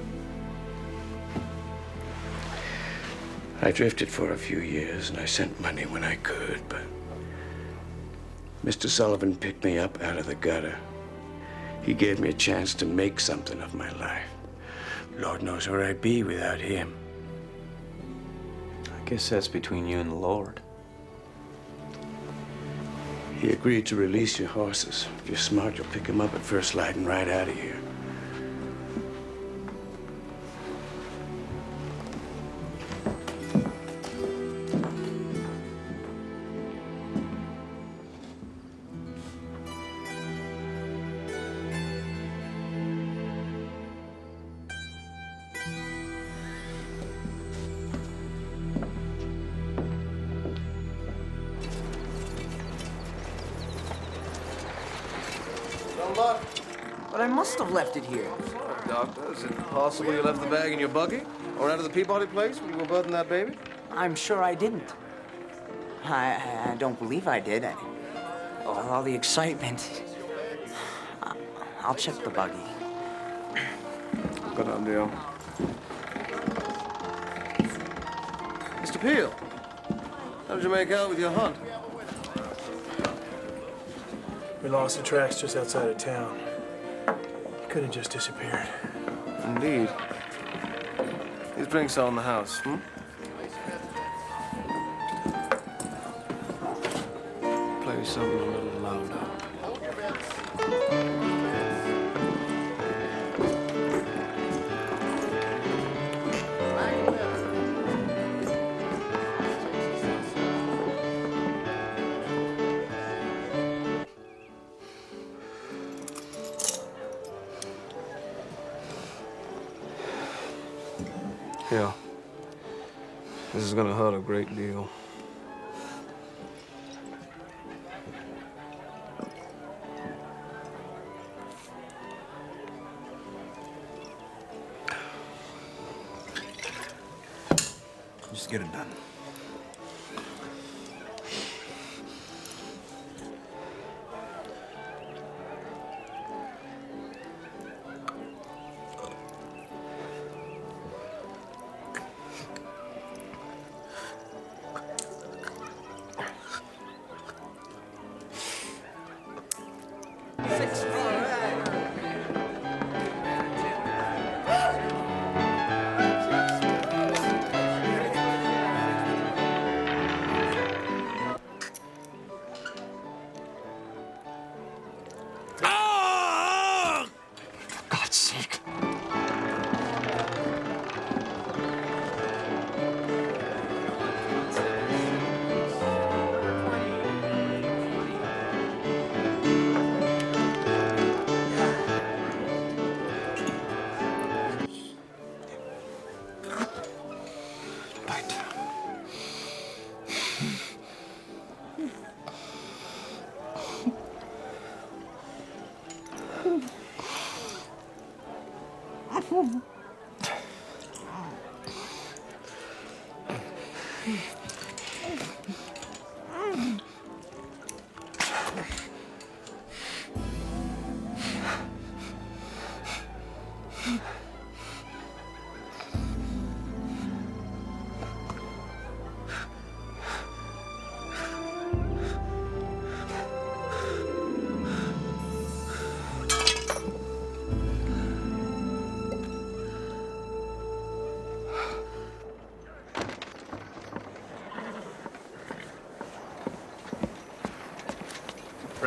I drifted for a few years and I sent money when I could, but Mr. Sullivan picked me up out of the gutter. He gave me a chance to make something of my life. Lord knows where I'd be without him. I guess that's between you and the Lord. He agreed to release your horses. If you're smart, you'll pick them up at first light and ride out of here. Buck? But I must have left it here. Sorry, Doctor. Is it possible you left the bag in your buggy? Or out of the Peabody place when you were birthing that baby? I'm sure I didn't. I don't believe I did. All the excitement. I'll check the buggy. Good idea. Mr. Peale, how did you make out with your hunt? We lost the tracks just outside of town. Could have just disappeared. Indeed. These drinks are in the house, hmm? Play something a little louder. Yeah. This is gonna hurt a great deal. Just get it done. God's sake.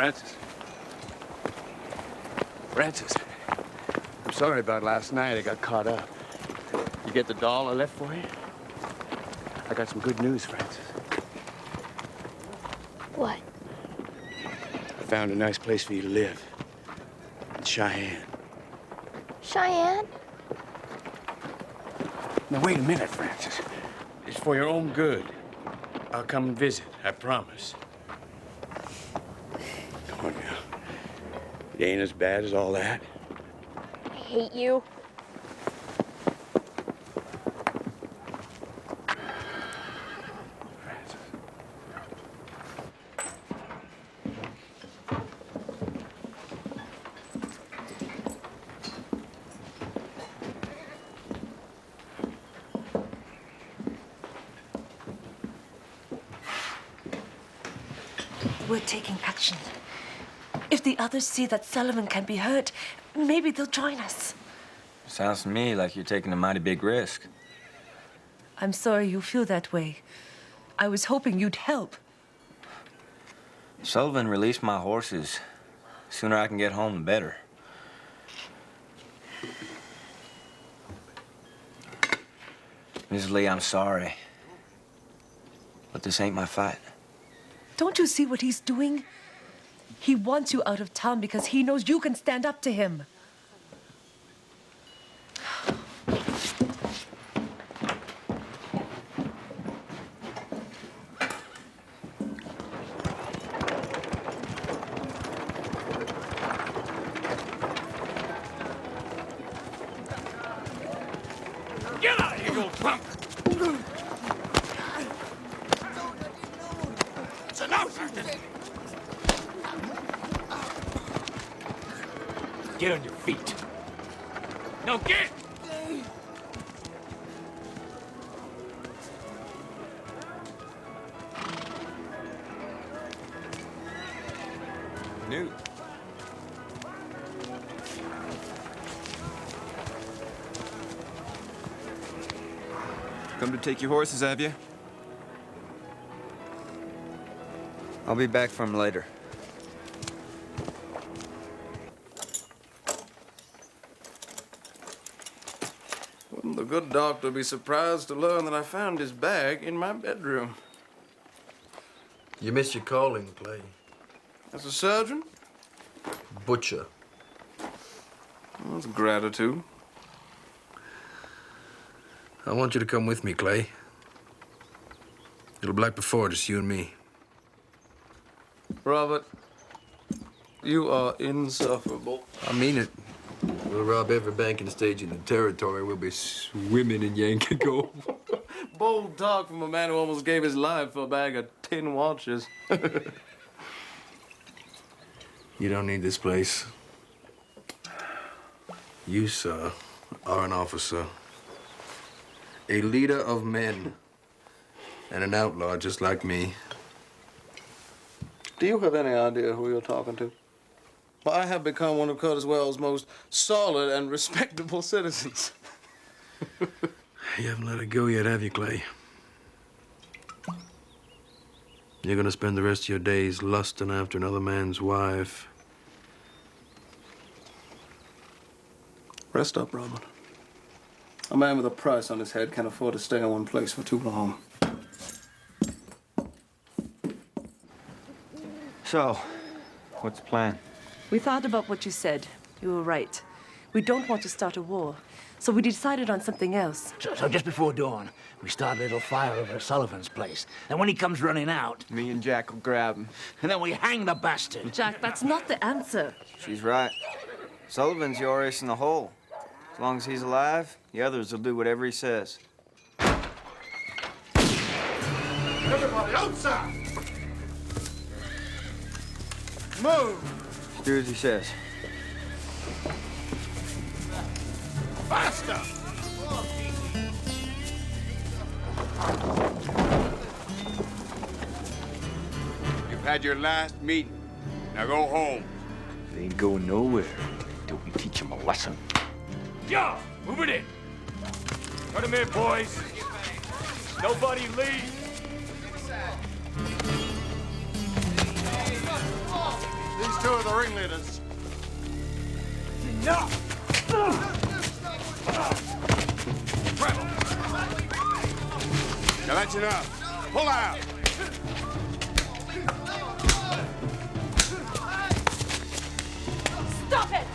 Francis. Francis. I'm sorry about last night. I got caught up. You get the doll I left for you? I got some good news, Francis. What? I found a nice place for you to live. In Cheyenne. Cheyenne? Now, wait a minute, Francis. It's for your own good. I'll come and visit, I promise. Come on now. It ain't as bad as all that. I hate you. We're taking action. If the others see that Sullivan can be hurt, maybe they'll join us. Sounds to me like you're taking a mighty big risk. I'm sorry you feel that way. I was hoping you'd help. Sullivan released my horses. The sooner I can get home, the better. Mrs. Lee, I'm sorry. But this ain't my fight. Don't you see what he's doing? He wants you out of town because he knows you can stand up to him. Get out of here, you old drunk! It's enough, Acton! Get on your feet. Now get! Newt. Come to take your horses, have you? I'll be back for 'em later. Wouldn't the good doctor be surprised to learn that I found his bag in my bedroom? You missed your calling, Clay. As a surgeon? Butcher. Well, that's gratitude. I want you to come with me, Clay. It'll be like before, just you and me. Robert, you are insufferable. I mean it. We'll rob every banking stage in the territory. We'll be swimming in Yankee gold. Bold talk from a man who almost gave his life for a bag of tin watches. You don't need this place. You, sir, are an officer. A leader of men. And an outlaw just like me. Do you have any idea who you're talking to? Well, I have become one of Curtiswell's most solid and respectable citizens. You haven't let it go yet, have you, Clay? You're gonna spend the rest of your days lusting after another man's wife. Rest up, Robert. A man with a price on his head can't afford to stay in one place for too long. So, what's the plan? We thought about what you said. You were right. We don't want to start a war, so we decided on something else. So just before dawn, we start a little fire over at Sullivan's place. And when he comes running out... Me and Jack will grab him. And then we hang the bastard. Jack, that's not the answer. She's right. Sullivan's your ace in the hole. As long as he's alive, the others will do whatever he says. Everybody outside! Move! Do as he says. Faster! You've had your last meeting. Now go home. They ain't going nowhere until we teach them a lesson. Yo, move it in. Cut him in, boys. Nobody leave. These two are the ringleaders. Enough! Now that's enough. Pull out. Stop it!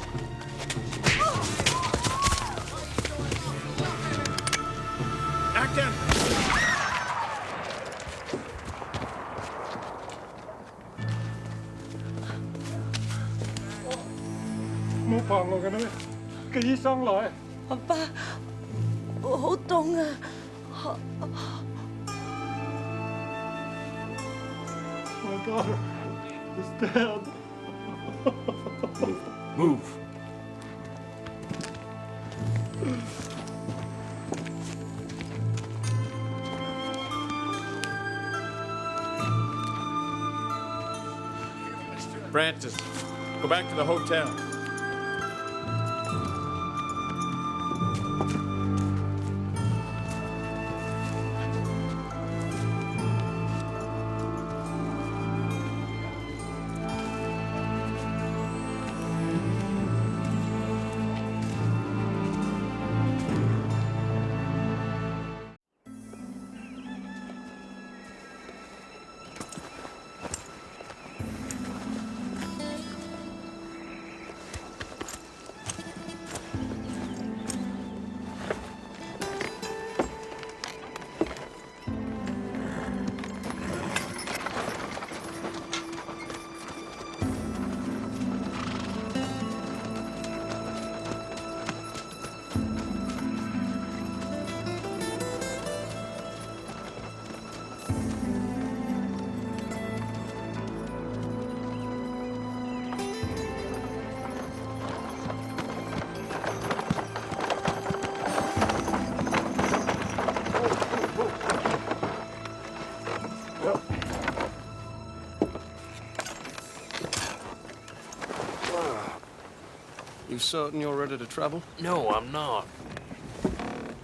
Acton! Mua phòng luôn cái đó. Cái gì xong rồi? Ba, hổ tung à. My daughter is dead. Move. Francis, go back to the hotel. You certain you're ready to travel? No, I'm not.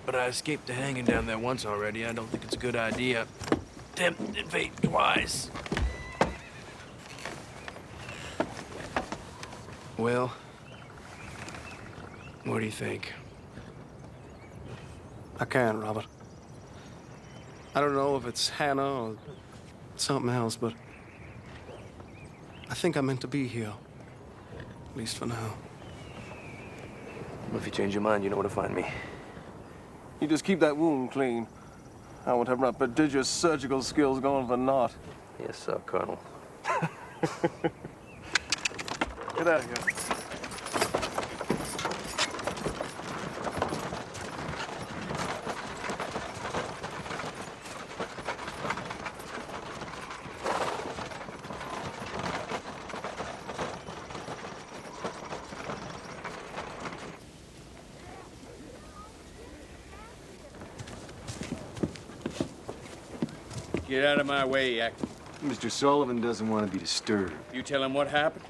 But I escaped the hanging down there once already. I don't think it's a good idea. Tempted fate twice. Well, what do you think? I can't, Robert. I don't know if it's Hannah or something else, but I think I'm meant to be here. At least for now. Well, if you change your mind, you know where to find me. You just keep that wound clean. I won't have my prodigious surgical skills going for naught. Yes, sir, Colonel. Get out of here. Get out of my way, Acton. Mr. Sullivan doesn't want to be disturbed. You tell him what happened?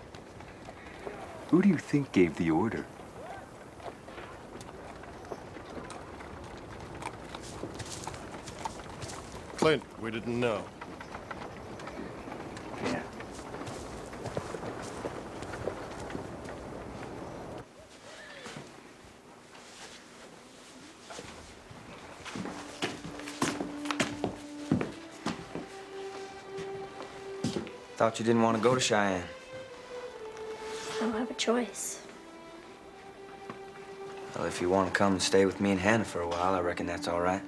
Who do you think gave the order? Clint, we didn't know. Yeah. Thought you didn't want to go to Cheyenne. I don't have a choice. Well, if you want to come and stay with me and Hannah for a while, I reckon that's all right.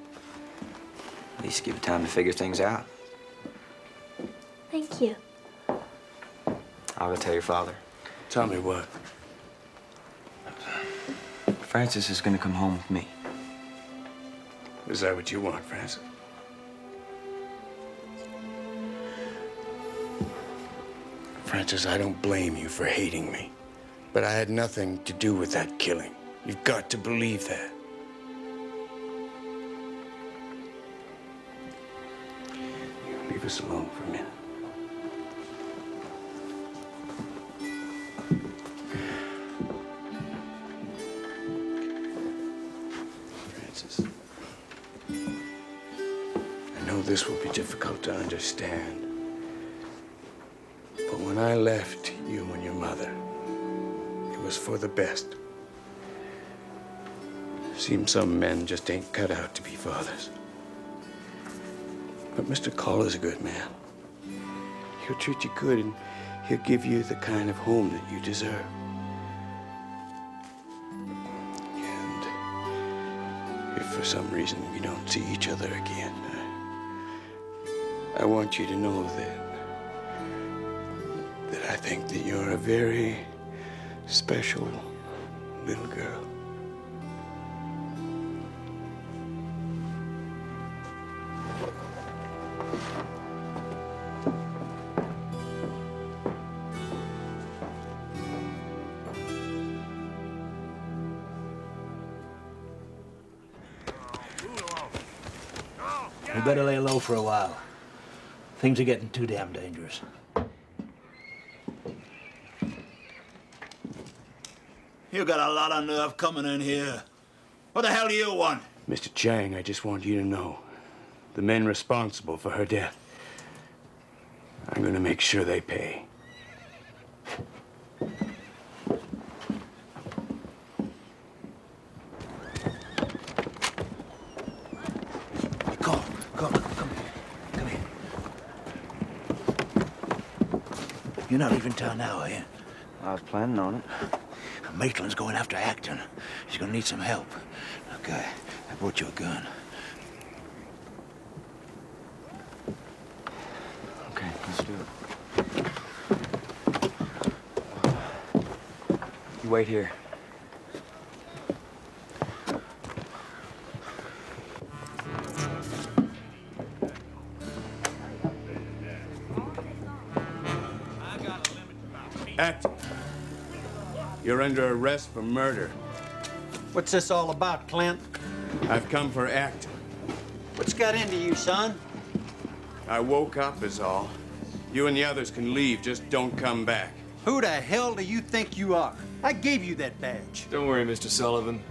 At least give you time to figure things out. Thank you. I'll go tell your father. Tell me what? Francis is going to come home with me. Is that what you want, Francis? Francis, I don't blame you for hating me, but I had nothing to do with that killing. You've got to believe that. Leave us alone for a minute. Francis, I know this will be difficult to understand. But when I left you and your mother, it was for the best. Seems some men just ain't cut out to be fathers. But Mr. Call is a good man. He'll treat you good and he'll give you the kind of home that you deserve. And if for some reason we don't see each other again, I want you to know that I think that you're a very special little girl. We better lay low for a while. Things are getting too damn dangerous. You got a lot of nerve coming in here. What the hell do you want? Mr. Chang, I just want you to know the men responsible for her death, I'm going to make sure they pay. Come here. You're not leaving town now, are you? I was planning on it. Maitland's going after Acton. He's gonna need some help. Okay, I brought you a gun. Okay, let's do it. You wait here. Acton, you're under arrest for murder. What's this all about, Clint? I've come for Acton. What's got into you, son? I woke up is all. You and the others can leave, just don't come back. Who the hell do you think you are? I gave you that badge. Don't worry, Mr. Sullivan.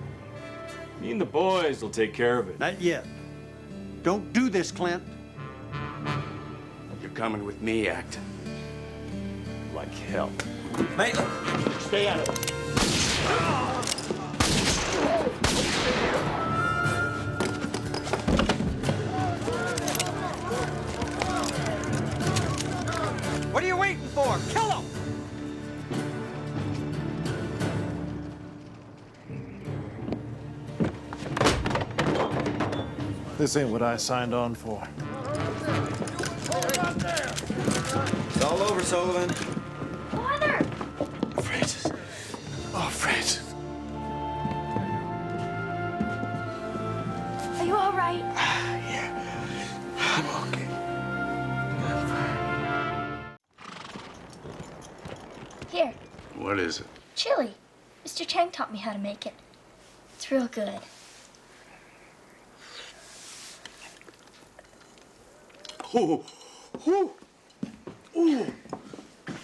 Me and the boys will take care of it. Not yet. Don't do this, Clint. You're coming with me, Acton. Like hell. Maitland, stay out of it. What are you waiting for? Kill him! This ain't what I signed on for. It's all over, Sullivan. Father! Francis. Oh, Francis. Are you all right? I'm okay. Here, What is it? chili. Mr. Chang taught me how to make it. It's real good. Ooh. Ooh. Ooh.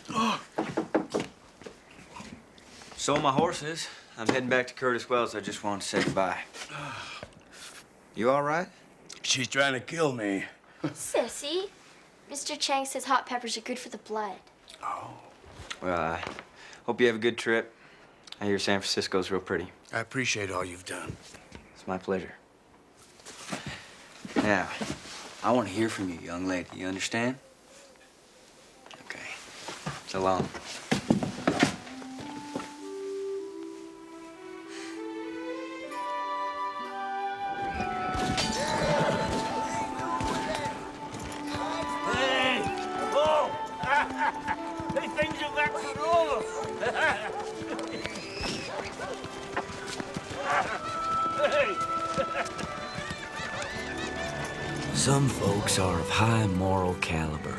Oh. Sold my horses. I'm heading back to Curtis Wells. I just wanted to say goodbye. You all right? She's trying to kill me. Sissy, Mr. Chang says hot peppers are good for the blood. Well, I hope you have a good trip. I hear San Francisco's real pretty. I appreciate all you've done. It's my pleasure. Now, I want to hear from you, young lady. You understand? Okay. So long. Hey! Oh! Hey, things are back to normal. Hey! Some folks are of high moral caliber.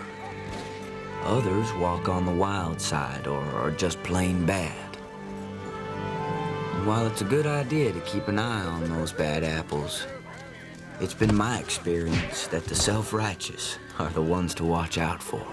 Others walk on the wild side or are just plain bad. And while it's a good idea to keep an eye on those bad apples, it's been my experience that the self-righteous are the ones to watch out for.